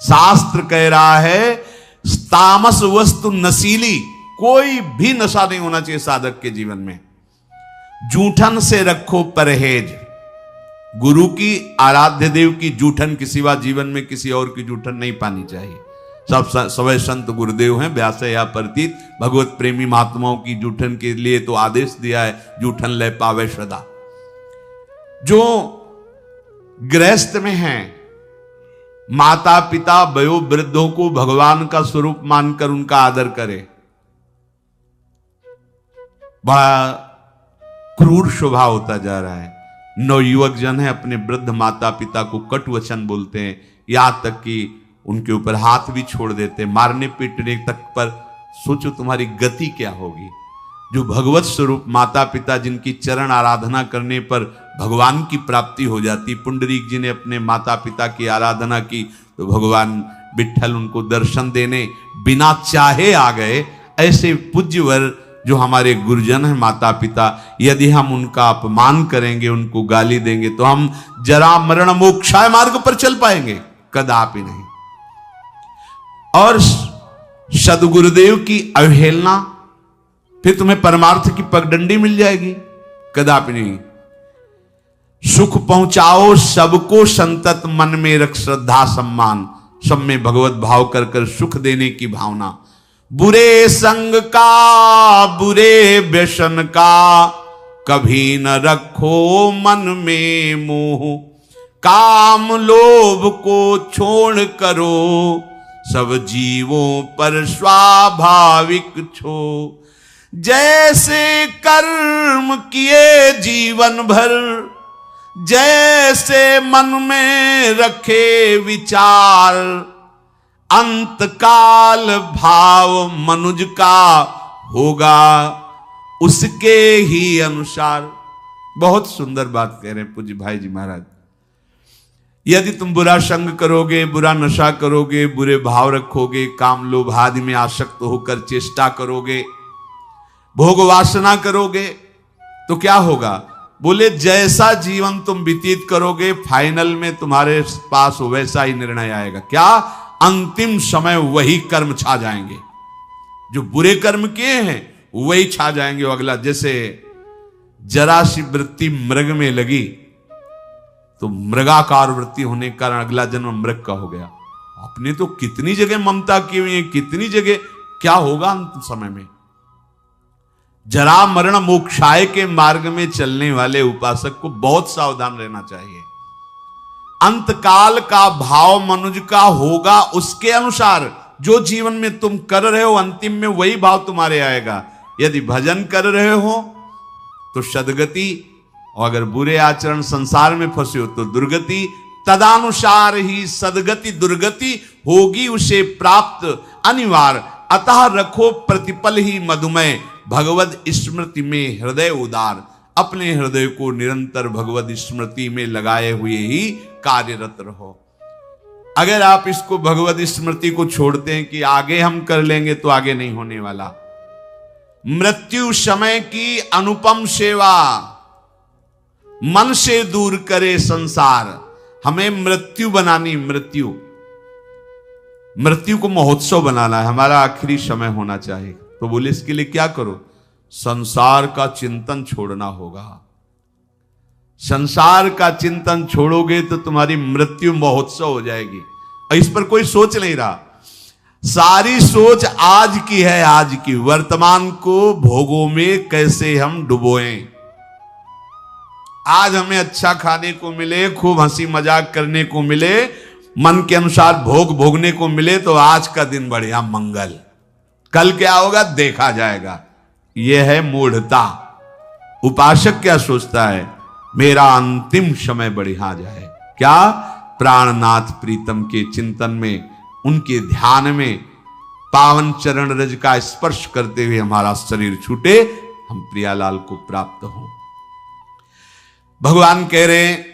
Speaker 1: शास्त्र कह रहा है तामस वस्तु नशीली, कोई भी नशा नहीं होना चाहिए साधक के जीवन में। जूठन से रखो परहेज। गुरु की, आराध्य देव की जूठन के सिवा जीवन में किसी और की जूठन नहीं पानी चाहिए। सब सवै संत गुरुदेव हैं, व्यास या प्रतीत। भगवत प्रेमी महात्माओं की जूठन के लिए तो आदेश दिया है, जूठन ले पावे सदा। जो गृहस्थ में हैं, माता पिता वयो वृद्धों को भगवान का स्वरूप मानकर उनका आदर करे। बड़ा क्रूर स्वभाव होता जा रहा है। नवयुवक जन है, अपने वृद्ध माता पिता को कटु वचन बोलते हैं, यहां तक कि उनके ऊपर हाथ भी छोड़ देते, मारने पीटने तक पर। सोचो तुम्हारी गति क्या होगी। जो भगवत स्वरूप माता पिता, जिनकी चरण आराधना करने पर भगवान की प्राप्ति हो जाती। पुंडरीक जी ने अपने माता पिता की आराधना की तो भगवान विट्ठल उनको दर्शन देने बिना चाहे आ गए। ऐसे पूज्यवर जो हमारे गुरुजन हैं, माता पिता, यदि हम उनका अपमान करेंगे, उनको गाली देंगे, तो हम जरा मरण मोक्षाय मार्ग पर चल पाएंगे? कदापि नहीं। और सदगुरुदेव की अवहेलना, फिर तुम्हें परमार्थ की पगडंडी मिल जाएगी? कदापि नहीं। सुख पहुंचाओ सबको संतत, मन में रख श्रद्धा सम्मान, सब में भगवत भाव कर कर सुख देने की भावना। बुरे संग का, बुरे व्यसन का, कभी न रखो मन में मोह, काम लोभ को छोड़ करो, सब जीवों पर स्वाभाविक छो। जैसे कर्म किए जीवन भर, जैसे मन में रखे विचार, अंतकाल भाव मनुज का होगा उसके ही अनुसार। बहुत सुंदर बात कह रहे हैं पूज्य भाई जी महाराज। यदि तुम बुरा संग करोगे, बुरा नशा करोगे, बुरे भाव रखोगे, काम लोभ आदि में आसक्त होकर चेष्टा करोगे, भोग वासना करोगे, तो क्या होगा? बोले जैसा जीवन तुम व्यतीत करोगे, फाइनल में तुम्हारे पास वैसा ही निर्णय आएगा। क्या? अंतिम समय वही कर्म छा जाएंगे। जो बुरे कर्म किए हैं वही छा जाएंगे। अगला, जैसे जरा सी वृत्ति मृग में लगी तो मृगाकार वृत्ति होने के कारण अगला जन्म मृग का हो गया। आपने तो कितनी जगह ममता की हुई है, कितनी जगह। क्या होगा अंतिम समय में? जरा मरण मोक्षाय के मार्ग में चलने वाले उपासक को बहुत सावधान रहना चाहिए। अंतकाल का भाव मनुज का होगा उसके अनुसार। जो जीवन में तुम कर रहे हो, अंतिम में वही भाव तुम्हारे आएगा। यदि भजन कर रहे हो तो सदगति, और अगर बुरे आचरण संसार में फंसे हो तो दुर्गति। तदानुसार ही सदगति दुर्गति होगी उसे प्राप्त अनिवार्य। अतः रखो प्रतिपल ही मधुमय, भगवद स्मृति में हृदय उदार। अपने हृदय को निरंतर भगवद स्मृति में लगाए हुए ही कार्यरत रहो। अगर आप इसको भगवद स्मृति को छोड़ते हैं कि आगे हम कर लेंगे, तो आगे नहीं होने वाला। मृत्यु समय की अनुपम सेवा, मन से दूर करे संसार। हमें मृत्यु बनानी, मृत्यु को महोत्सव बनाना है। हमारा आखिरी समय होना चाहिए। तो बोले इसके लिए क्या करो? संसार का चिंतन छोड़ना होगा। संसार का चिंतन छोड़ोगे तो तुम्हारी मृत्यु महोत्सव हो जाएगी। और इस पर कोई सोच नहीं रहा। सारी सोच आज की है, आज की। वर्तमान को भोगों में कैसे हम डुबोएं। आज हमें अच्छा खाने को मिले, खूब हंसी मजाक करने को मिले, मन के अनुसार भोग भोगने को मिले, तो आज का दिन बढ़िया मंगल। कल क्या होगा देखा जाएगा। यह है मूढ़ता। उपासक क्या सोचता है? मेरा अंतिम समय बढ़िया जाए। क्या? प्राणनाथ प्रीतम के चिंतन में, उनके ध्यान में, पावन चरण रज का स्पर्श करते हुए हमारा शरीर छूटे, हम प्रियालाल को प्राप्त हों। भगवान कह रहे हैं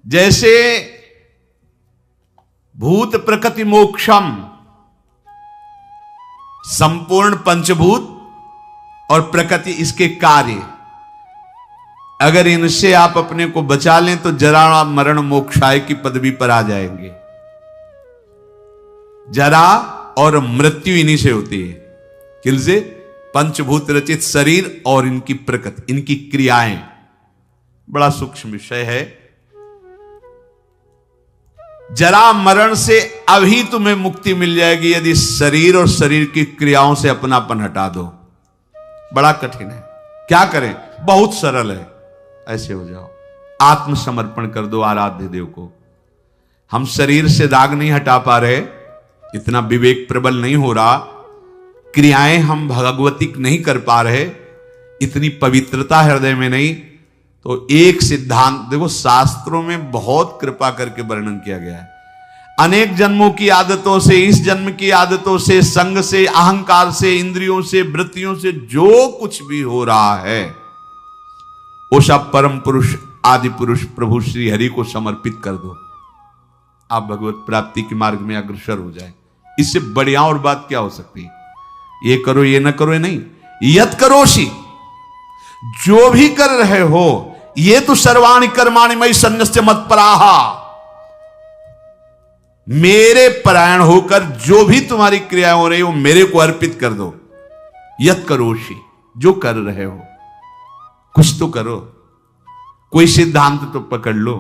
Speaker 1: जैसे भूत प्रकृति मोक्षम, संपूर्ण पंचभूत और प्रकृति इसके कार्य, अगर इनसे आप अपने को बचा लें तो जरा मरण मोक्षाय की पदवी पर आ जाएंगे। जरा और मृत्यु इन्हीं से होती है। किलसे? पंचभूत रचित शरीर और इनकी प्रकृति, इनकी क्रियाएं। बड़ा सूक्ष्म विषय है। जरा मरण से अभी तुम्हें मुक्ति मिल जाएगी यदि शरीर और शरीर की क्रियाओं से अपनापन हटा दो। बड़ा कठिन है। क्या करें? बहुत सरल है। ऐसे हो जाओ, आत्मसमर्पण कर दो आराध्य देव को। हम शरीर से दाग नहीं हटा पा रहे, इतना विवेक प्रबल नहीं हो रहा, क्रियाएं हम भगवतिक नहीं कर पा रहे, इतनी पवित्रता हृदय में नहीं। तो एक सिद्धांत देखो, शास्त्रों में बहुत कृपा करके वर्णन किया गया है। अनेक जन्मों की आदतों से, इस जन्म की आदतों से, संग से, अहंकार से, इंद्रियों से, वृत्तियों से जो कुछ भी हो रहा है, वो सब परम पुरुष आदि पुरुष प्रभु श्री हरि को समर्पित कर दो। आप भगवत प्राप्ति के मार्ग में अग्रसर हो जाए। इससे बढ़िया और बात क्या हो सकती है? ये करो ये न करो, ये नहीं, यत करोषि, जो भी कर रहे हो, ये तो सर्वाणि कर्माणि मयि सन्न्यस्य मत्पराहा, मेरे परायण होकर जो भी तुम्हारी क्रिया हो रही हो मेरे को अर्पित कर दो। यत करोषि, जो कर रहे हो कुछ तो करो, कोई सिद्धांत तो पकड़ लो।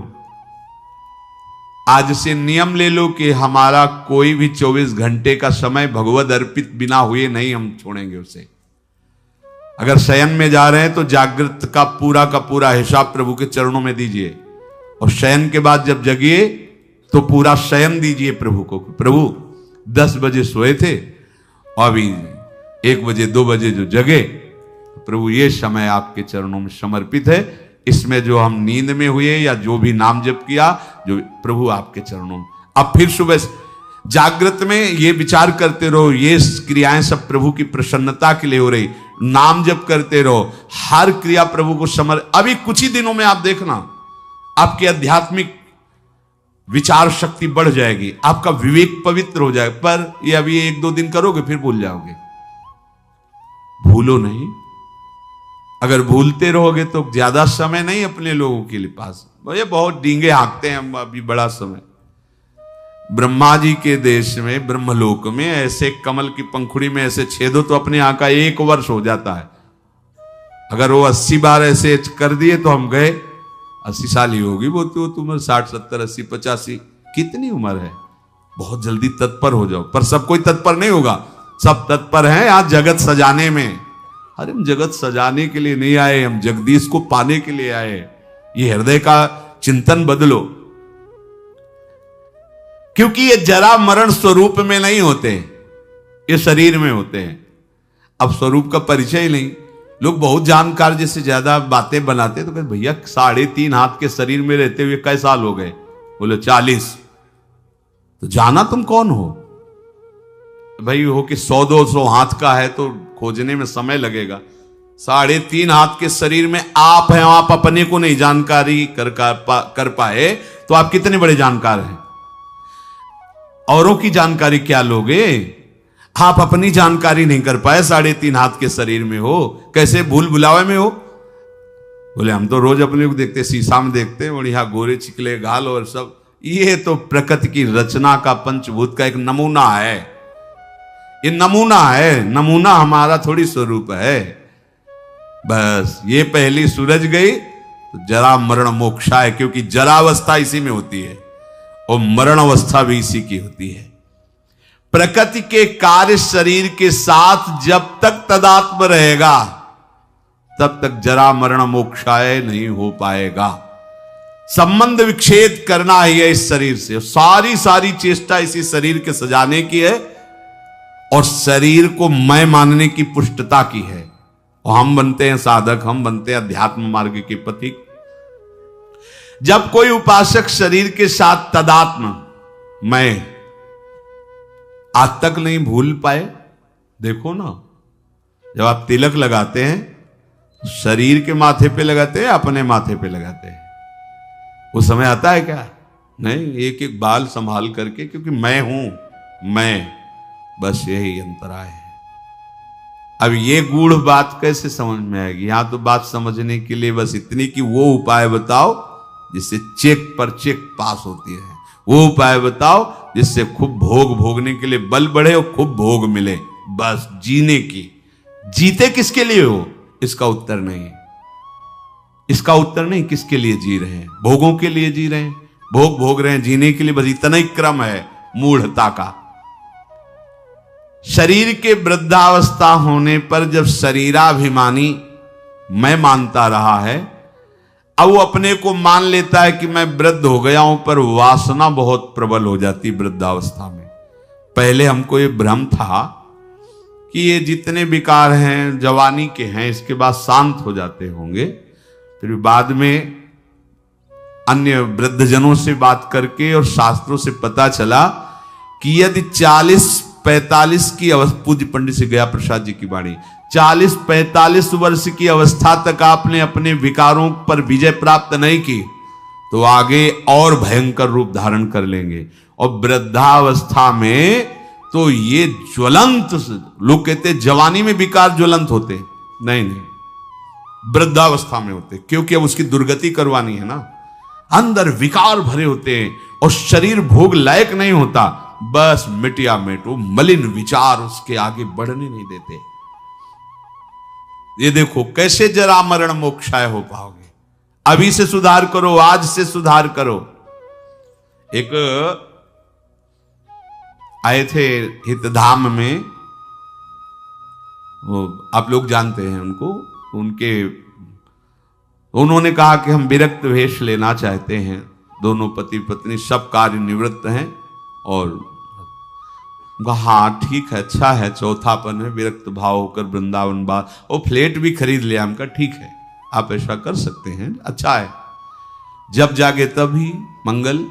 Speaker 1: आज से नियम ले लो कि हमारा कोई भी 24 घंटे का समय भगवद अर्पित बिना हुए नहीं हम छोड़ेंगे उसे। अगर शयन में जा रहे हैं तो जागृत का पूरा हिसाब प्रभु के चरणों में दीजिए, और शयन के बाद जब जगिए तो पूरा शयन दीजिए प्रभु को। प्रभु 10 बजे सोए थे और अभी 1 बजे 2 बजे जो जगे, प्रभु ये समय आपके चरणों में समर्पित है। इसमें जो हम नींद में हुए या जो भी नाम जप किया, जो प्रभु आपके चरणों में। अब फिर सुबह जागृत में ये विचार करते रहो, ये क्रियाएं सब प्रभु की प्रसन्नता के लिए हो रही। नाम जप करते रहो, हर क्रिया प्रभु को अभी कुछ ही दिनों में आप देखना आपकी आध्यात्मिक विचार शक्ति बढ़ जाएगी, आपका विवेक पवित्र हो जाएगा। पर ये अभी 1-2 दिन करोगे फिर भूल जाओगे। भूलो नहीं, अगर भूलते रहोगे तो ज्यादा समय नहीं अपने लोगों के लिए पास। ये बहुत डींगे हाँकते हैं हम, अभी बड़ा समय। ब्रह्मा जी के देश में, ब्रह्मलोक में ऐसे कमल की पंखुड़ी में ऐसे छेदो तो अपने यहाँ का 1 वर्ष हो जाता है। अगर वो 80 बार ऐसे कर दिए तो हम गए 80 साल ही होगी वो तो उम्र, 60 70 80 85 कितनी उम्र है। बहुत जल्दी तत्पर हो जाओ। पर सब कोई तत्पर नहीं होगा, सब तत्पर हैं आज जगत सजाने में। अरे हम जगत सजाने के लिए नहीं आए, हम जगदीश को पाने के लिए आए। ये हृदय का चिंतन बदलो, क्योंकि ये जरा मरण स्वरूप में नहीं होते, ये शरीर में होते हैं। अब स्वरूप का परिचय ही नहीं। लोग बहुत जानकार जैसे ज्यादा बातें बनाते तो कहते भैया 3.5 हाथ के शरीर में रहते हुए कई साल हो गए? बोले 40। तो जाना तुम कौन हो भाई? हो कि 100-200 हाथ का है तो खोजने में समय लगेगा। 3.5 हाथ के शरीर में आप हैं, आप अपने को नहीं जानकारी कर पाए तो आप कितने बड़े जानकार हैं? औरों की जानकारी क्या लोगे? आप अपनी जानकारी नहीं कर पाए, 3.5 हाथ के शरीर में हो, कैसे भूल भुलावे में हो? बोले हम तो रोज अपने को देखते, शीशा में देखते हैं बढ़िया गोरे चिकले गाल और सब। ये तो प्रकृति की रचना का, पंचभूत का एक नमूना है। ये नमूना है, नमूना हमारा थोड़ी स्वरूप है। बस ये पहली सूरज गई तो जरा मरण मोक्षा है, क्योंकि जरावस्था इसी में होती है और मरण अवस्था भी इसी की होती है। प्रकृति के कार्य शरीर के साथ जब तक तदात्म रहेगा तब तक जरा मरण मोक्षाय नहीं हो पाएगा। संबंध विच्छेद करना ही है इस शरीर से। सारी चेष्टा इसी शरीर के सजाने की है और शरीर को मैं मानने की पुष्टता की है। और हम बनते हैं साधक, हम बनते हैं अध्यात्म मार्ग के पथिक। जब कोई उपासक शरीर के साथ तदात्म मैं आज तक नहीं भूल पाए, देखो ना, जब आप तिलक लगाते हैं शरीर के माथे पे लगाते हैं, अपने माथे पे लगाते हैं, वो समय आता है क्या? नहीं, एक एक बाल संभाल करके, क्योंकि मैं हूं, मैं, बस यही अंतराय है। अब ये गूढ़ बात कैसे समझ में आएगी? यहां तो बात समझने के लिए बस इतनी कि वो उपाय बताओ जिससे चेक पर चेक पास होती है, वो उपाय बताओ जिससे खूब भोग भोगने के लिए बल बढ़े और खूब भोग मिले, बस जीने की। जीते किसके लिए हो? इसका उत्तर नहीं, इसका उत्तर नहीं। किसके लिए जी रहे हैं? भोगों के लिए जी रहे हैं, भोग भोग रहे हैं, जीने के लिए। बस इतना ही क्रम है मूढ़ता का। शरीर के वृद्धावस्था होने पर जब शरीराभिमानी मैं मानता रहा है, अब वो अपने को मान लेता है कि मैं वृद्ध हो गया हूं, पर वासना बहुत प्रबल हो जाती वृद्धावस्था में। पहले हमको ये भ्रम था कि ये जितने विकार हैं जवानी के हैं, इसके बाद शांत हो जाते होंगे। फिर बाद में अन्य वृद्धजनों से बात करके और शास्त्रों से पता चला कि यदि 40-45 की अवस्था, पूज्य पंडित से गया प्रसाद जी की वाणी, 40-45 वर्ष की अवस्था तक आपने अपने विकारों पर विजय प्राप्त नहीं की तो आगे और भयंकर रूप धारण कर लेंगे। और वृद्धावस्था में तो ये ज्वलंत, लोग कहते जवानी में विकार ज्वलंत होते, नहीं नहीं, वृद्धावस्था में होते, क्योंकि अब उसकी दुर्गति करवानी है ना। अंदर विकार भरे होते हैं और शरीर भोग लायक नहीं होता, बस मिटिया मिट, वो मलिन विचार उसके आगे बढ़ने नहीं देते। ये देखो कैसे जरा मरण मोक्षाय हो पाओगे। अभी से सुधार करो, आज से सुधार करो। एक आए थे हितधाम में, वो आप लोग जानते हैं उनको, उन्होंने कहा कि हम विरक्त वेश लेना चाहते हैं। दोनों पति पत्नी सब कार्य निवृत्त हैं और हाँ ठीक है, अच्छा है, चौथापन है, विरक्त भाव होकर वृंदावन बार, वो फ्लैट भी खरीद लिया। हमका ठीक है, आप ऐसा कर सकते हैं, अच्छा है, जब जागे तभी मंगल,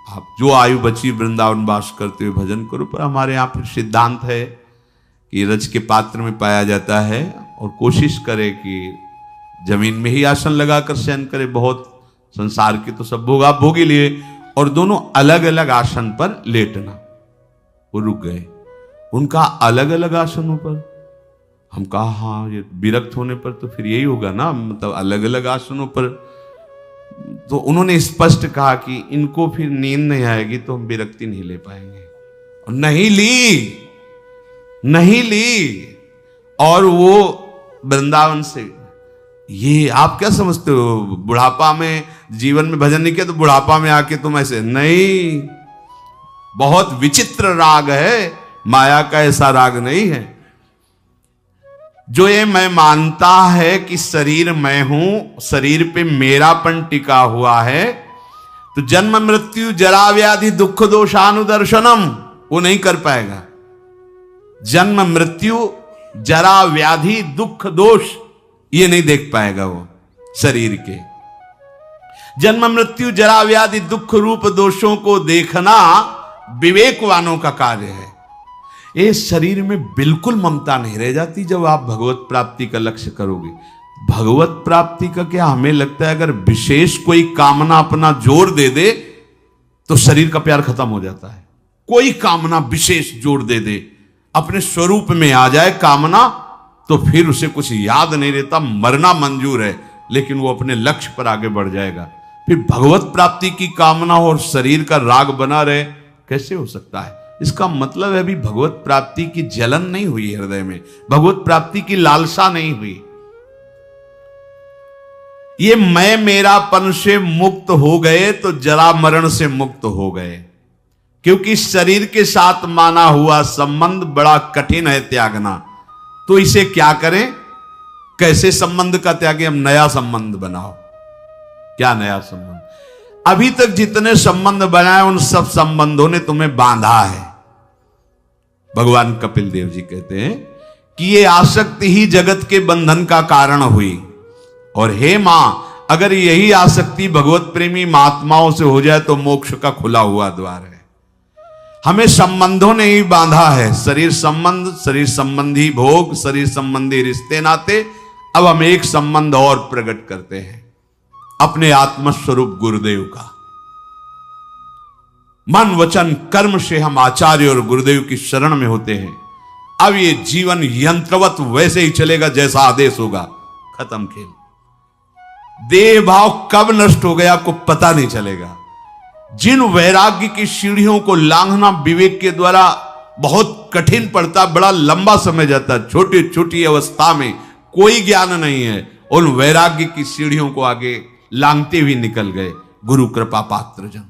Speaker 1: आप जो आयु बची वृंदावन वास करते हुए भजन करो। पर हमारे यहाँ फिर सिद्धांत है कि रज के पात्र में पाया जाता है और कोशिश करे कि जमीन में ही आसन लगाकर शयन करे। बहुत संसार के तो सब भोग आप भोग ही लिए, और दोनों अलग अलग आसन पर लेटना। वो रुक गए, उनका अलग अलग आसनों पर। हम कहा हाँ, ये विरक्त होने पर तो फिर यही होगा ना, मतलब अलग अलग आसनों पर। तो उन्होंने स्पष्ट कहा कि इनको फिर नींद नहीं आएगी तो हम विरक्ति नहीं ले पाएंगे, और नहीं ली। और वो वृंदावन से, ये आप क्या समझते हो, बुढ़ापा में जीवन में भजन नहीं किया तो बुढ़ापा में आके तुम ऐसे, नहीं, बहुत विचित्र राग है, माया का ऐसा राग नहीं है। जो ये मैं मानता है कि शरीर मैं हूं, शरीर पे मेरापन टिका हुआ है, तो जन्म मृत्यु जरा व्याधि दुख दोषानुदर्शनम वो नहीं कर पाएगा। जन्म मृत्यु जरा व्याधि दुख दोष ये नहीं देख पाएगा वो शरीर के। जन्म मृत्यु जरा व्याधि दुख रूप दोषों को देखना विवेकवानों का कार्य है। ये शरीर में बिल्कुल ममता नहीं रह जाती जब आप भगवत प्राप्ति का लक्ष्य करोगे। भगवत प्राप्ति का क्या, हमें लगता है अगर विशेष कोई कामना अपना जोर दे दे तो शरीर का प्यार खत्म हो जाता है। कोई कामना विशेष जोर दे दे, अपने स्वरूप में आ जाए कामना, तो फिर उसे कुछ याद नहीं रहता, मरना मंजूर है, लेकिन वो अपने लक्ष्य पर आगे बढ़ जाएगा। फिर भगवत प्राप्ति की कामना और शरीर का राग बना रहे, कैसे हो सकता है? इसका मतलब है अभी भगवत प्राप्ति की जलन नहीं हुई हृदय में, भगवत प्राप्ति की लालसा नहीं हुई। ये मैं मेरापन से मुक्त हो गए तो जरा मरण से मुक्त हो गए, क्योंकि शरीर के साथ माना हुआ संबंध बड़ा कठिन है त्यागना। तो इसे क्या करें, कैसे संबंध का त्यागे? हम नया संबंध बनाओ। क्या नया संबंध? अभी तक जितने संबंध बनाए उन सब संबंधों ने तुम्हें बांधा है। भगवान कपिल देव जी कहते हैं कि ये आसक्ति ही जगत के बंधन का कारण हुई, और हे मां, अगर यही आसक्ति भगवत प्रेमी महात्माओं से हो जाए तो मोक्ष का खुला हुआ द्वार है। हमें संबंधों ने ही बांधा है, शरीर संबंध, शरीर संबंधी भोग, शरीर संबंधी रिश्ते नाते। अब हम एक संबंध और प्रकट करते हैं, अपने आत्मस्वरूप गुरुदेव का। मन वचन कर्म से हम आचार्य और गुरुदेव की शरण में होते हैं। अब ये जीवन यंत्रवत वैसे ही चलेगा जैसा आदेश होगा, खत्म खेल। देह भाव कब नष्ट हो गया आपको पता नहीं चलेगा। जिन वैराग्य की सीढ़ियों को लांघना विवेक के द्वारा बहुत कठिन पड़ता, बड़ा लंबा समय जाता, छोटी छोटी अवस्था में कोई ज्ञान नहीं है, उन वैराग्य की सीढ़ियों को आगे लांघते हुए निकल गए गुरु कृपा पात्र जन।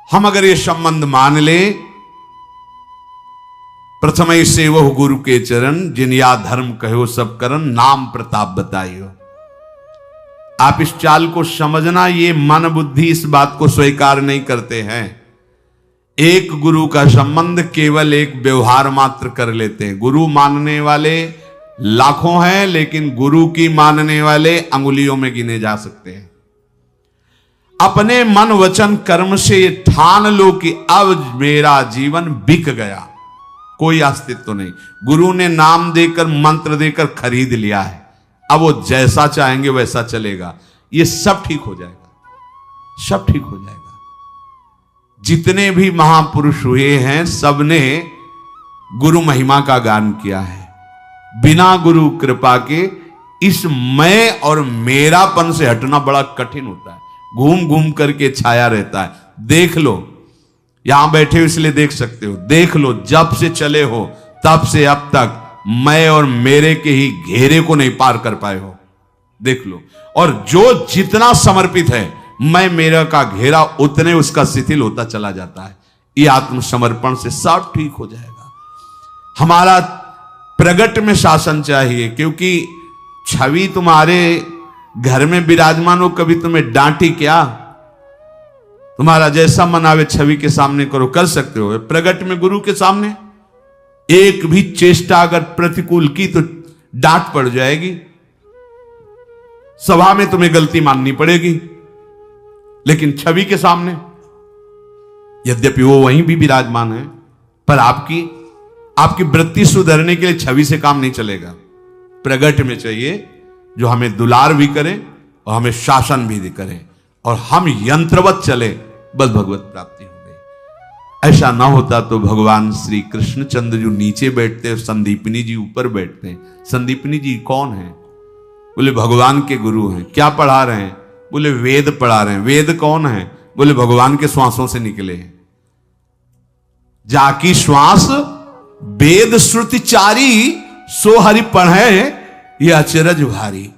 Speaker 1: हम अगर ये संबंध मान ले, प्रथम से वह गुरु के चरण, जिन या धर्म कहो सब करन, नाम प्रताप बताइयो। आप इस चाल को समझना, ये मन बुद्धि इस बात को स्वीकार नहीं करते हैं। एक गुरु का संबंध केवल एक व्यवहार मात्र कर लेते हैं। गुरु मानने वाले लाखों हैं, लेकिन गुरु की मानने वाले अंगुलियों में गिने जा सकते हैं। अपने मन वचन कर्म से ये ठान लो कि अब मेरा जीवन बिक गया, कोई अस्तित्व नहीं। गुरु ने नाम देकर मंत्र देकर खरीद लिया है, अब वो जैसा चाहेंगे वैसा चलेगा। ये सब ठीक हो जाएगा, सब ठीक हो जाएगा। जितने भी महापुरुष हुए हैं सबने गुरु महिमा का गान किया है। बिना गुरु कृपा के इस मैं और मेरापन से हटना बड़ा कठिन होता है, घूम घूम करके छाया रहता है। देख लो, यहां बैठे हो इसलिए देख सकते हो, देख लो जब से चले हो तब से अब तक मैं और मेरे के ही घेरे को नहीं पार कर पाए हो, देख लो। और जो जितना समर्पित है मैं मेरा का घेरा उतने उसका शिथिल होता चला जाता है। ये आत्मसमर्पण से सब ठीक हो जाएगा। हमारा प्रगट में शासन चाहिए, क्योंकि छवि तुम्हारे घर में विराजमान हो, कभी तुम्हें डांटी क्या? तुम्हारा जैसा मन आवे छवि के सामने करो, कर सकते हो। प्रगट में गुरु के सामने एक भी चेष्टा अगर प्रतिकूल की तो डांट पड़ जाएगी, सभा में तुम्हें गलती माननी पड़ेगी। लेकिन छवि के सामने यद्यपि वो वहीं भी विराजमान है, पर आपकी वृत्ति सुधरने के लिए छवि से काम नहीं चलेगा। प्रगट में चाहिए जो हमें दुलार भी करे और हमें शासन भी करे, और हम यंत्रवत चले, बस भगवत प्राप्ति हो गई। ऐसा ना होता तो भगवान श्री कृष्णचंद्र जो नीचे बैठते, संदीपनी जी ऊपर बैठते हैं। संदीपनी जी कौन है? बोले भगवान के गुरु हैं। क्या पढ़ा रहे हैं? बोले वेद पढ़ा रहे हैं। वेद कौन है? बोले भगवान के श्वासों से निकले हैं। जाकी श्वास वेद श्रुति चारी, सो हरि पढ़े ये अचरज भारी।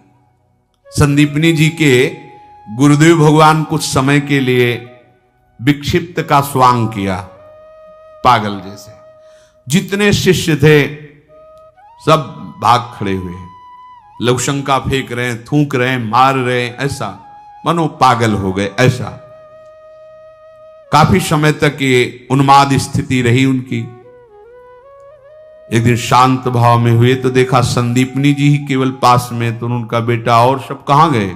Speaker 1: संदीपनी जी के गुरुदेव भगवान कुछ समय के लिए विक्षिप्त का स्वांग किया, पागल जैसे। जितने शिष्य थे सब भाग खड़े हुए हैं, लवशंका फेंक रहे हैं, थूक रहे हैं, मार रहे हैं, ऐसा मनो पागल हो गए। ऐसा काफी समय तक ये उन्माद स्थिति रही उनकी। एक दिन शांत भाव में हुए तो देखा संदीपनी जी ही केवल पास में, तो उनका बेटा और सब कहां गए?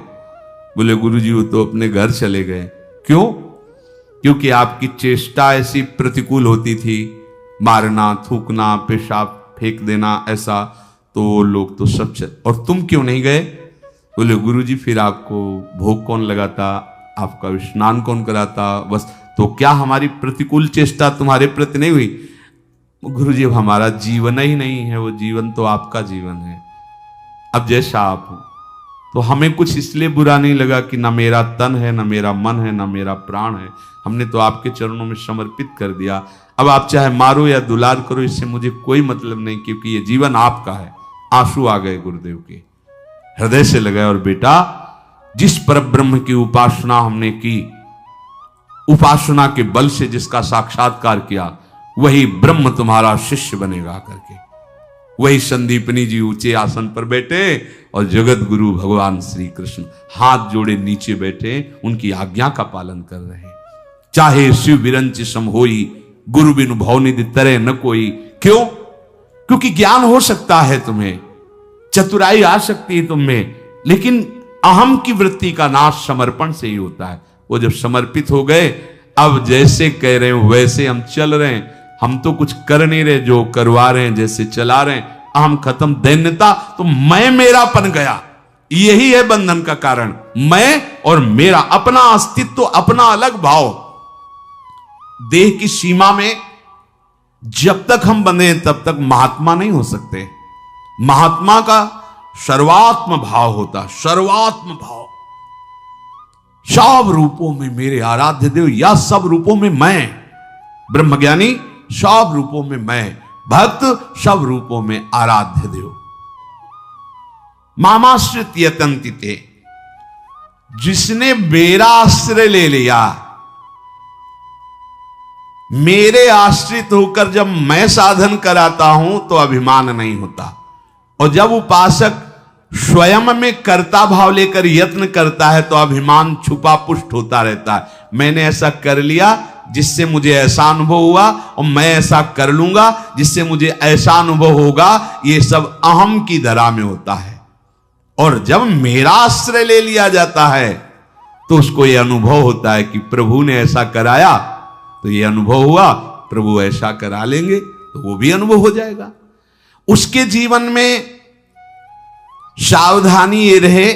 Speaker 1: बोले गुरुजी वो तो अपने घर चले गए। क्यों? क्योंकि आपकी चेष्टा ऐसी प्रतिकूल होती थी, मारना, थूकना, पेशाब फेंक देना, ऐसा, तो लोग तो सब और तुम क्यों नहीं गए? बोले गुरुजी फिर आपको भोग कौन लगाता, आपका स्नान कौन कराता, बस। तो क्या हमारी प्रतिकूल चेष्टा तुम्हारे प्रति नहीं हुई? गुरुजी अब हमारा जीवन ही नहीं है, वो जीवन तो आपका जीवन है। अब जैसा आप हो, तो हमें कुछ इसलिए बुरा नहीं लगा कि ना मेरा तन है, ना मेरा मन है, ना मेरा प्राण है। हमने तो आपके चरणों में समर्पित कर दिया। अब आप चाहे मारो या दुलार करो, इससे मुझे कोई मतलब नहीं, क्योंकि ये जीवन आपका है। आंसू आ गए गुरुदेव के, हृदय से लगाए। और बेटा, जिस परब्रह्म की उपासना हमने की, उपासना के बल से जिसका साक्षात्कार किया, वही ब्रह्म तुम्हारा शिष्य बनेगा करके। वही संदीपनी जी ऊंचे आसन पर बैठे और जगत गुरु भगवान श्री कृष्ण हाथ जोड़े नीचे बैठे, उनकी आज्ञा का पालन कर रहे हैं। चाहे शिव विरंच सम होई, गुरु बिनु भवनिधि तरे न कोई। क्यों? क्योंकि ज्ञान हो सकता है तुम्हें, चतुराई आ सकती है तुम्हें, लेकिन अहम की वृत्ति का नाश समर्पण से ही होता है। वो जब समर्पित हो गए, अब जैसे कह रहे हो वैसे हम चल रहे हैं। हम तो कुछ कर नहीं रहे, जो करवा रहे हैं, जैसे चला रहे हैं। अहम खत्म, दैन्यता तो मैं मेरापन गया। यही है बंधन का कारण, मैं और मेरा, अपना अस्तित्व, अपना अलग भाव। देह की सीमा में जब तक हम बंधे तब तक महात्मा नहीं हो सकते। महात्मा का सर्वात्म भाव होता, सर्वात्म भाव। सब रूपों में मेरे आराध्य देव, या सब रूपों में मैं। ब्रह्मज्ञानी सब रूपों में मैं, भक्त सब रूपों में आराध्य देव। मामाश्रित यतन्तिते, जिसने मेरा आश्रय ले लिया, मेरे आश्रित होकर जब मैं साधन कराता हूं तो अभिमान नहीं होता। और जब उपासक स्वयं में कर्ता भाव लेकर यत्न करता है तो अभिमान छुपा पुष्ट होता रहता है। मैंने ऐसा कर लिया जिससे मुझे ऐसा अनुभव हुआ, और मैं ऐसा कर लूंगा जिससे मुझे ऐसा अनुभव होगा। ये सब अहम की धरा में होता है। और जब मेरा आश्रय ले लिया जाता है तो उसको यह अनुभव होता है कि प्रभु ने ऐसा कराया, तो ये अनुभव हुआ, प्रभु ऐसा करा लेंगे तो वो भी अनुभव हो जाएगा। उसके जीवन में सावधानी ये रहे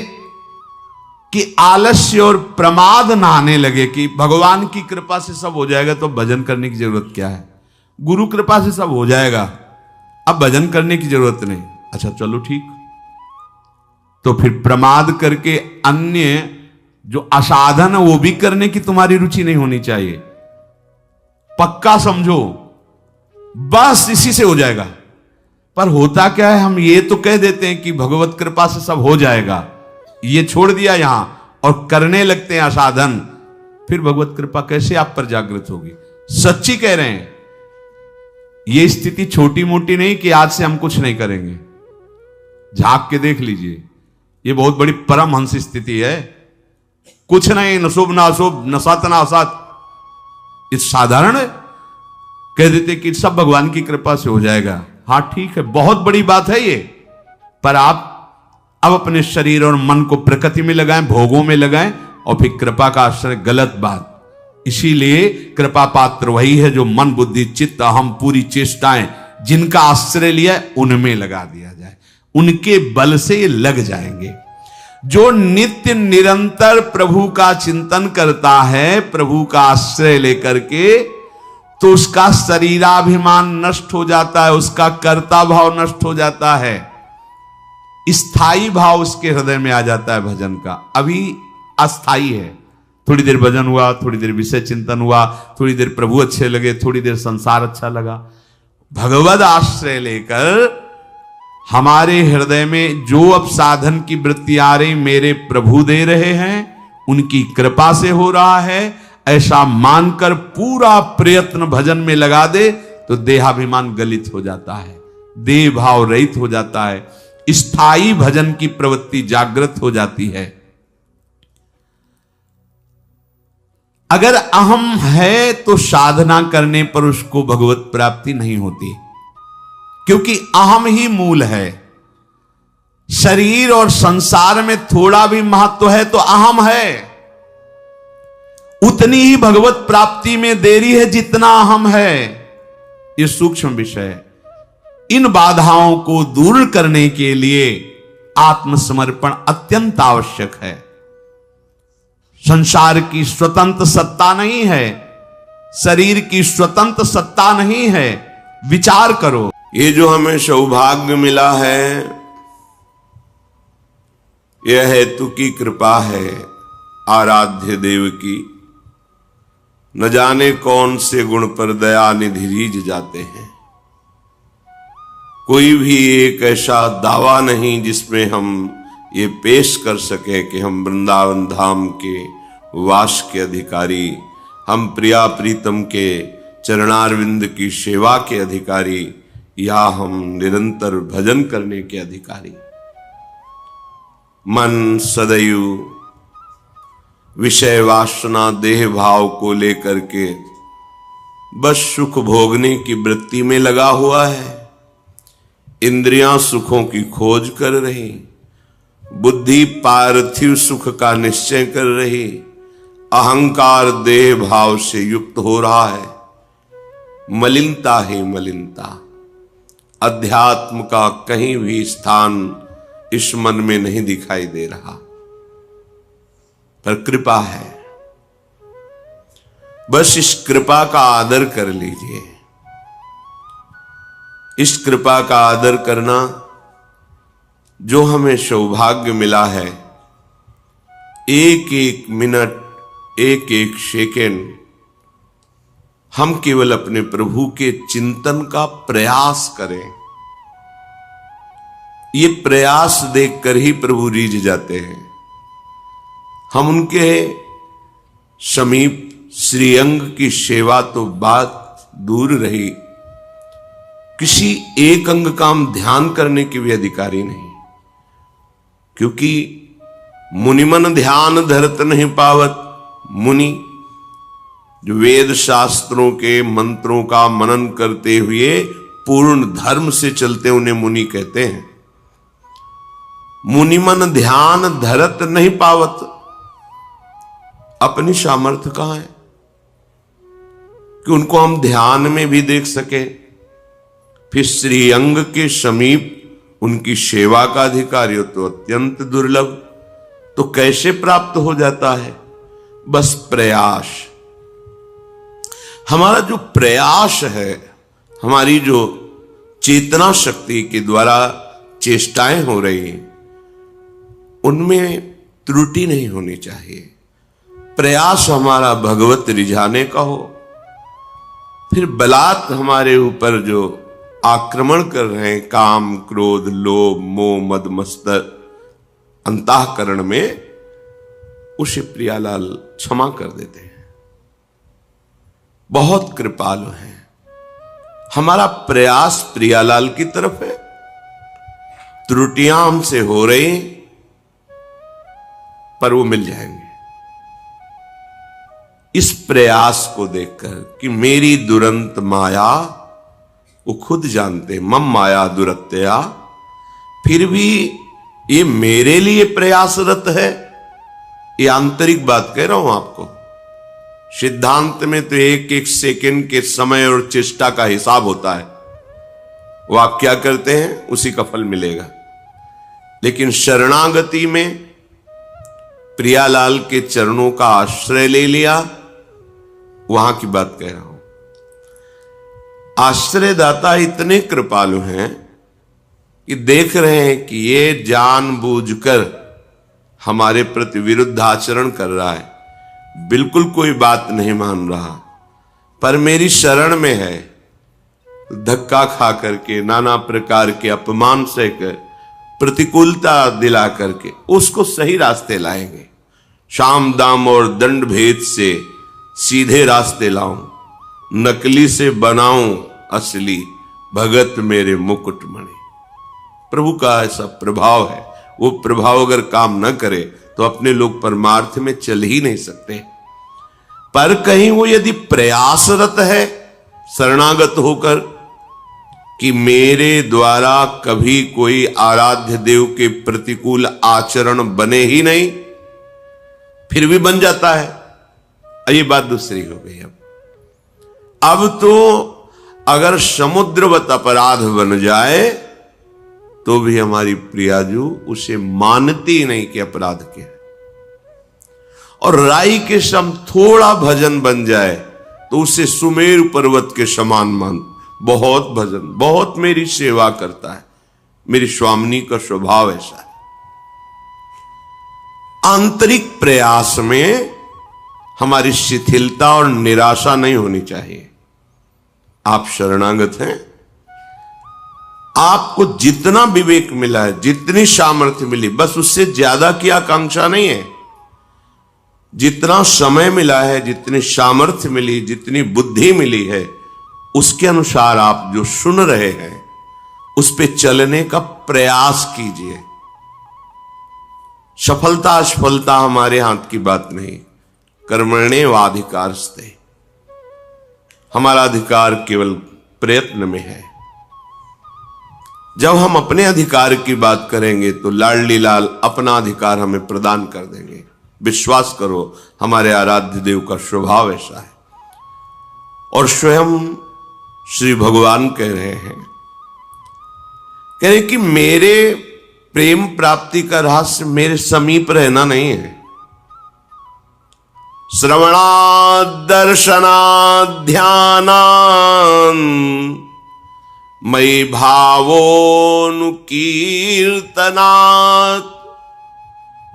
Speaker 1: कि आलस्य और प्रमाद ना आने लगे कि भगवान की कृपा से सब हो जाएगा तो भजन करने की जरूरत क्या है, गुरु कृपा से सब हो जाएगा, अब भजन करने की जरूरत नहीं। अच्छा चलो ठीक, तो फिर प्रमाद करके अन्य जो असाधन है वो भी करने की तुम्हारी रुचि नहीं होनी चाहिए। पक्का समझो बस इसी से हो जाएगा। पर होता क्या है, हम ये तो कह देते हैं कि भगवत कृपा से सब हो जाएगा, ये छोड़ दिया यहां और करने लगते हैं असाधन, फिर भगवत कृपा कैसे आप पर जागृत होगी। सच्ची कह रहे हैं, ये स्थिति छोटी मोटी नहीं कि आज से हम कुछ नहीं करेंगे। झांक के देख लीजिए, ये बहुत बड़ी परमहंस स्थिति है। कुछ नहीं, न शुभ ना अशुभ, न सत ना असत, ये साधारण है। कह देते कि सब भगवान की कृपा से हो जाएगा। हां ठीक है, बहुत बड़ी बात है ये, पर आप अब अपने शरीर और मन को प्रकृति में लगाएं, भोगों में लगाएं और फिर कृपा का आश्रय, गलत बात। इसीलिए कृपा पात्र वही है जो मन बुद्धि चित्त अहम पूरी चेष्टाएं जिनका आश्रय लिया उनमें लगा दिया जाए, उनके बल से ये लग जाएंगे। जो नित्य निरंतर प्रभु का चिंतन करता है, प्रभु का आश्रय लेकर के, तो उसका शरीराभिमान नष्ट हो जाता है, उसका कर्ता भाव नष्ट हो जाता है, स्थायी भाव उसके हृदय में आ जाता है भजन का। अभी अस्थाई है, थोड़ी देर भजन हुआ, थोड़ी देर विषय चिंतन हुआ, थोड़ी देर प्रभु अच्छे लगे, थोड़ी देर संसार अच्छा लगा। भगवद आश्रय लेकर हमारे हृदय में जो अब साधन की वृत्ति आ रही मेरे प्रभु दे रहे हैं, उनकी कृपा से हो रहा है, ऐसा मानकर पूरा प्रयत्न भजन में लगा दे तो देहाभिमान गलित हो जाता है, देह भाव रहित हो जाता है, स्थायी भजन की प्रवृत्ति जागृत हो जाती है। अगर अहम है तो साधना करने पर उसको भगवत प्राप्ति नहीं होती, क्योंकि अहम ही मूल है। शरीर और संसार में थोड़ा भी महत्व है तो अहम है, उतनी ही भगवत प्राप्ति में देरी है जितना अहम है। यह सूक्ष्म विषय है। इन बाधाओं को दूर करने के लिए आत्मसमर्पण अत्यंत आवश्यक है। संसार की स्वतंत्र सत्ता नहीं है, शरीर की स्वतंत्र सत्ता नहीं है। विचार करो,
Speaker 2: ये जो हमें सौभाग्य मिला है, यह हेतु की कृपा है आराध्य देव की। न जाने कौन से गुण पर दया निधि रीझ जाते हैं। कोई भी एक ऐसा दावा नहीं जिसमें हम ये पेश कर सके कि हम वृंदावन धाम के वास के अधिकारी, हम प्रिया प्रीतम के चरणारविंद की सेवा के अधिकारी, या हम निरंतर भजन करने के अधिकारी। मन सदैव विषय वासना देह भाव को लेकर के बस सुख भोगने की वृत्ति में लगा हुआ है। इंद्रियां सुखों की खोज कर रही, बुद्धि पार्थिव सुख का निश्चय कर रही, अहंकार देह भाव से युक्त हो रहा है। मलिनता ही मलिनता, अध्यात्म का कहीं भी स्थान इस मन में नहीं दिखाई दे रहा। पर कृपा है, बस इस कृपा का आदर कर लीजिए। इस कृपा का आदर करना, जो हमें सौभाग्य मिला है, एक एक मिनट, एक एक सेकेंड हम केवल अपने प्रभु के चिंतन का प्रयास करें। ये प्रयास देखकर ही प्रभु रीझ जाते हैं। हम उनके समीप श्रीअंग की सेवा तो बात दूर रही, किसी एक अंग का हम ध्यान करने के भी अधिकारी नहीं। क्योंकि मुनिमन ध्यान धरत नहीं पावत। मुनि जो वेद शास्त्रों के मंत्रों का मनन करते हुए पूर्ण धर्म से चलते, उन्हें मुनि कहते हैं। मुनिमन ध्यान धरत नहीं पावत। अपनी सामर्थ्य कहां है कि उनको हम ध्यान में भी देख सके। फिर श्रीअंग के समीप उनकी सेवा का अधिकारी हो तो अत्यंत दुर्लभ। तो कैसे प्राप्त हो जाता है? बस प्रयास। हमारा जो प्रयास है, हमारी जो चेतना शक्ति के द्वारा चेष्टाएं हो रही हैं, उनमें त्रुटि नहीं होनी चाहिए। प्रयास हमारा भगवत रिझाने का हो। फिर बलात् हमारे ऊपर जो आक्रमण कर रहे हैं, काम, क्रोध, लोभ, मोह, मद, मत्सर अंतःकरण में, उसे प्रियालाल क्षमा कर देते हैं। बहुत कृपालु हैं। हमारा प्रयास प्रियालाल की तरफ है। त्रुटियां हमसे हो रही, पर वो मिल जाएंगे। इस प्रयास को देखकर कि मेरी दुरंत माया, वो खुद जानते, मम माया दुरत्या, फिर भी ये मेरे लिए प्रयासरत है। ये आंतरिक बात कह रहा हूं आपको। सिद्धांत में तो एक एक सेकंड के समय और चेष्टा का हिसाब होता है। वो आप क्या करते हैं, उसी का फल मिलेगा। लेकिन शरणागति में प्रियालाल के चरणों का आश्रय ले लिया, वहां की बात कह रहा हूं। आश्रयदाता इतने कृपालु हैं कि देख रहे हैं कि ये जानबूझकर हमारे प्रति विरुद्ध आचरण कर रहा है, बिल्कुल कोई बात नहीं मान रहा, पर मेरी शरण में है। धक्का खा करके, नाना प्रकार के अपमान सहकर, प्रतिकूलता दिला करके उसको सही रास्ते लाएंगे। शाम दाम और दंड भेद से सीधे रास्ते लाऊं, नकली से बनाऊं असली, भगत मेरे मुकुटमणि। प्रभु का ऐसा प्रभाव है। वो प्रभाव अगर काम न करे तो अपने लोग परमार्थ में चल ही नहीं सकते। पर कहीं वो यदि प्रयासरत है शरणागत होकर कि मेरे द्वारा कभी कोई आराध्य देव के प्रतिकूल आचरण बने ही नहीं, फिर भी बन जाता है। ये बात दूसरी हो गई। अब तो अगर समुद्रवत अपराध बन जाए तो भी हमारी प्रियाजू उसे मानती नहीं कि अपराध क्या है। और राई के सम थोड़ा भजन बन जाए तो उसे सुमेरु पर्वत के समान मान, बहुत भजन, बहुत मेरी सेवा करता है, मेरी स्वामिनी का स्वभाव ऐसा है। आंतरिक प्रयास में हमारी शिथिलता और निराशा नहीं होनी चाहिए। आप शरणागत हैं, आपको जितना विवेक मिला है, जितनी सामर्थ्य मिली, बस उससे ज्यादा की आकांक्षा नहीं है। जितना समय मिला है, जितनी सामर्थ्य मिली, जितनी बुद्धि मिली है, उसके अनुसार आप जो सुन रहे हैं उस पे चलने का प्रयास कीजिए। सफलता असफलता हमारे हाथ की बात नहीं। कर्मण्येवाधिकारस्ते, हमारा अधिकार केवल प्रयत्न में है। जब हम अपने अधिकार की बात करेंगे तो लाडली लाल अपना अधिकार हमें प्रदान कर देंगे। विश्वास करो, हमारे आराध्य देव का स्वभाव ऐसा है। और स्वयं श्री भगवान कह रहे हैं कि मेरे प्रेम प्राप्ति का रहस्य मेरे समीप रहना नहीं है। श्रवणात् दर्शनात् ध्यानान् मयि भावोऽनुकीर्तनात्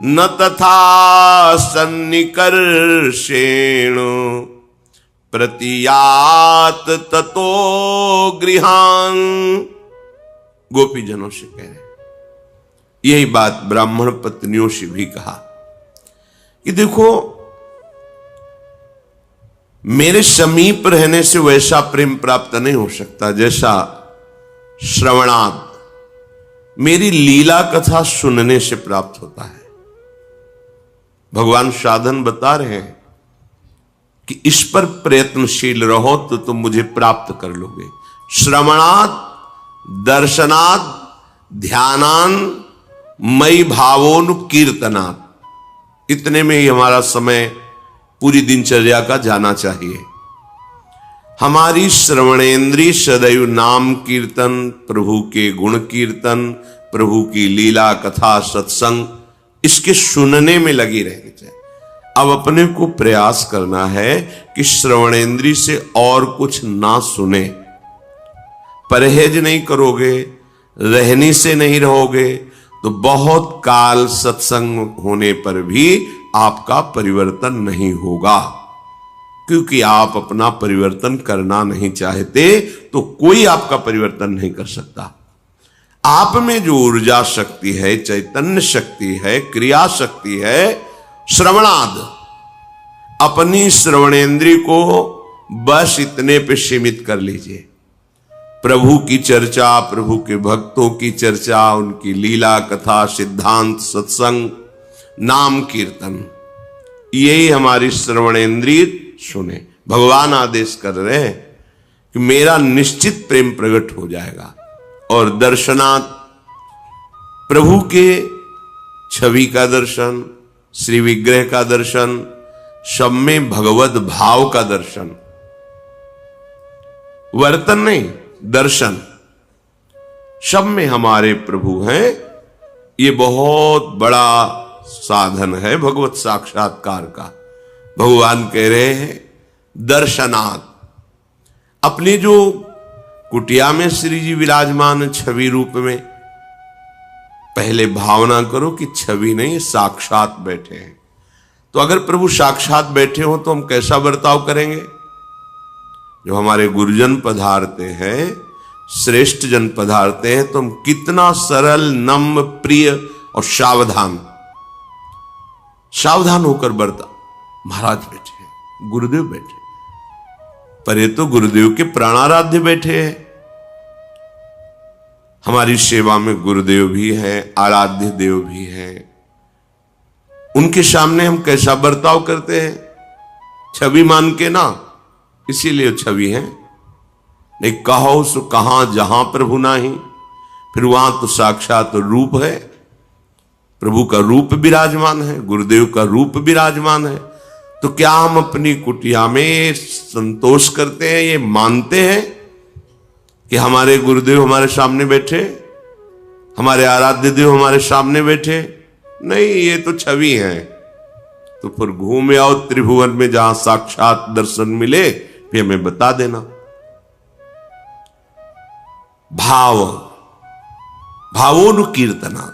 Speaker 2: न तथा सन्निकर्षेण प्रतियात ततो गृहान्। गोपीजनों से कह रहे, यही बात ब्राह्मण पत्नियों से भी कहा कि देखो, मेरे समीप रहने से वैसा प्रेम प्राप्त नहीं हो सकता जैसा श्रवणात्, मेरी लीला कथा सुनने से प्राप्त होता है। भगवान साधन बता रहे हैं कि इस पर प्रयत्नशील रहो तो तुम मुझे प्राप्त कर लोगे। श्रवणात् दर्शनात् ध्यानान् मयि भावोनुकीर्तनात्, इतने में ही हमारा समय पूरी दिनचर्या का जाना चाहिए। हमारी श्रवणेन्द्रिय सदैव नाम कीर्तन, प्रभु के गुण कीर्तन, प्रभु की लीला कथा सत्संग, इसके सुनने में लगी रहनी चाहिए। अब अपने को प्रयास करना है कि श्रवणेंद्री से और कुछ ना सुने। परहेज नहीं करोगे, रहनी से नहीं रहोगे, तो बहुत काल सत्संग होने पर भी आपका परिवर्तन नहीं होगा। क्योंकि आप अपना परिवर्तन करना नहीं चाहते, तो कोई आपका परिवर्तन नहीं कर सकता। आप में जो ऊर्जा शक्ति है, चैतन्य शक्ति है, क्रिया शक्ति है, श्रवणाद, अपनी श्रवणेंद्रिय को बस इतने पे सीमित कर लीजिए। प्रभु की चर्चा, प्रभु के भक्तों की चर्चा, उनकी लीला कथा, सिद्धांत, सत्संग, नाम कीर्तन, यही हमारी श्रवणेंद्रिय सुने। भगवान आदेश कर रहे हैं कि मेरा निश्चित प्रेम प्रकट हो जाएगा। और दर्शनात्, प्रभु के छवि का दर्शन, श्री विग्रह का दर्शन, सब में भगवत भाव का दर्शन, वर्तन नहीं, दर्शन, सब में हमारे प्रभु हैं। ये बहुत बड़ा साधन है भगवत साक्षात्कार का। भगवान कह रहे हैं दर्शनात्, अपनी जो कुटिया में श्री जी विराजमान छवि रूप में, पहले भावना करो कि छवि नहीं, साक्षात बैठे हैं। तो अगर प्रभु साक्षात बैठे हो तो हम कैसा बर्ताव करेंगे? जो हमारे गुरुजन पधारते हैं, श्रेष्ठ जन पधारते हैं, तो हम कितना सरल, नम्र, प्रिय और सावधान होकर बरता। महाराज बैठे हैं, गुरुदेव बैठे, पर ये तो गुरुदेव के प्राणाराध्य बैठे हैं। हमारी सेवा में गुरुदेव भी हैं, आराध्य देव भी हैं। उनके सामने हम कैसा बर्ताव करते हैं? छवि मान के ना, इसीलिए छवि है। नहीं कहो सो कहां जहां प्रभु नाही, फिर वहां तो साक्षात रूप है। प्रभु का रूप विराजमान है, गुरुदेव का रूप विराजमान है। तो क्या हम अपनी कुटिया में संतोष करते हैं, ये मानते हैं कि हमारे गुरुदेव हमारे सामने बैठे, हमारे आराध्य देव हमारे सामने बैठे? नहीं, ये तो छवि है। तो फिर घूम आओ त्रिभुवन में, जहां साक्षात दर्शन मिले, फिर हमें बता देना। भावोनुकीर्तना,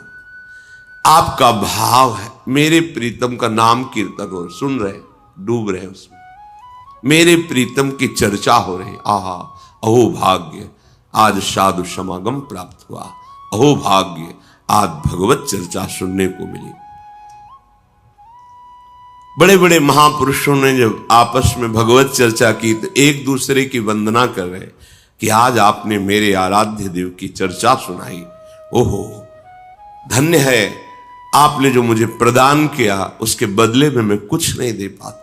Speaker 2: आपका भाव है मेरे प्रीतम का नाम कीर्तन हो, सुन रहे, डूब रहे उसमें, मेरे प्रीतम की चर्चा हो रही। आहा, अहो भाग्य, आज साधु समागम प्राप्त हुआ। अहो भाग्य, आज भगवत चर्चा सुनने को मिली। बड़े बड़े महापुरुषों ने जब आपस में भगवत चर्चा की तो एक दूसरे की वंदना कर रहे कि आज आपने मेरे आराध्य देव की चर्चा सुनाई। ओहो, धन्य है, आपने जो मुझे प्रदान किया उसके बदले में मैं कुछ नहीं दे पाता।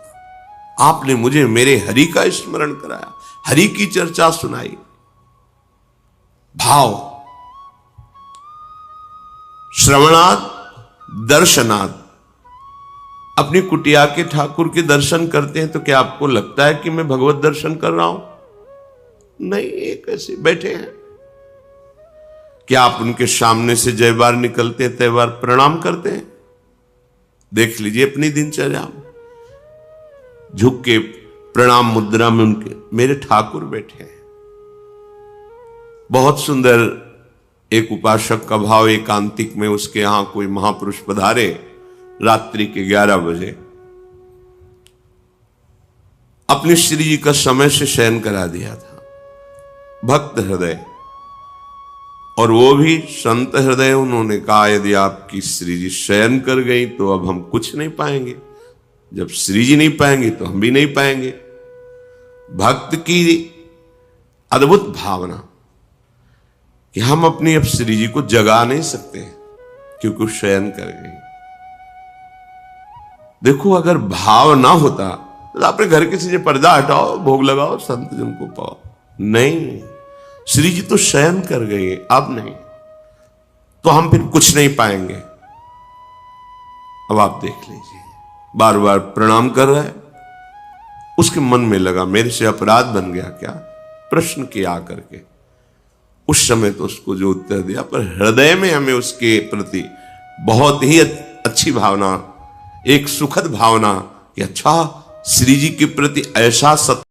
Speaker 2: आपने मुझे मेरे हरि का स्मरण कराया, हरि की चर्चा सुनाई। भाव, श्रवणात्, दर्शनात्। अपनी कुटिया के ठाकुर के दर्शन करते हैं तो क्या आपको लगता है कि मैं भगवत दर्शन कर रहा हूं? नहीं, एक ऐसे बैठे हैं। क्या आप उनके सामने से जय बार निकलते हैं, तय बार प्रणाम करते हैं? देख लीजिए अपनी दिनचर्या में, झुक के प्रणाम मुद्रा में उनके मेरे ठाकुर बैठे हैं। बहुत सुंदर एक उपासक का भाव, एकांतिक में उसके यहां कोई महापुरुष पधारे रात्रि के 11 बजे, अपनी श्री जी का समय से शयन करा दिया था। भक्त हृदय और वो भी संत हृदय, उन्होंने कहा यदि आपकी श्री जी शयन कर गई तो अब हम कुछ नहीं पाएंगे, जब श्री जी नहीं पाएंगे तो हम भी नहीं पाएंगे। भक्त की अद्भुत भावना कि हम अपनी अब श्री जी को जगा नहीं सकते क्योंकि शयन कर गई। देखो, अगर भाव ना होता तो अपने घर के से पर्दा हटाओ, भोग लगाओ, संत जन को पाओ। नहीं, श्री जी तो शयन कर गए, अब नहीं, तो हम फिर कुछ नहीं पाएंगे। अब आप देख लीजिए, बार बार प्रणाम कर रहा है, उसके मन में लगा मेरे से अपराध बन गया क्या, प्रश्न किया करके। उस समय तो उसको जो उत्तर दिया, पर हृदय में हमें उसके प्रति बहुत ही अच्छी भावना, एक सुखद भावना कि अच्छा श्री जी के प्रति ऐसा सत्य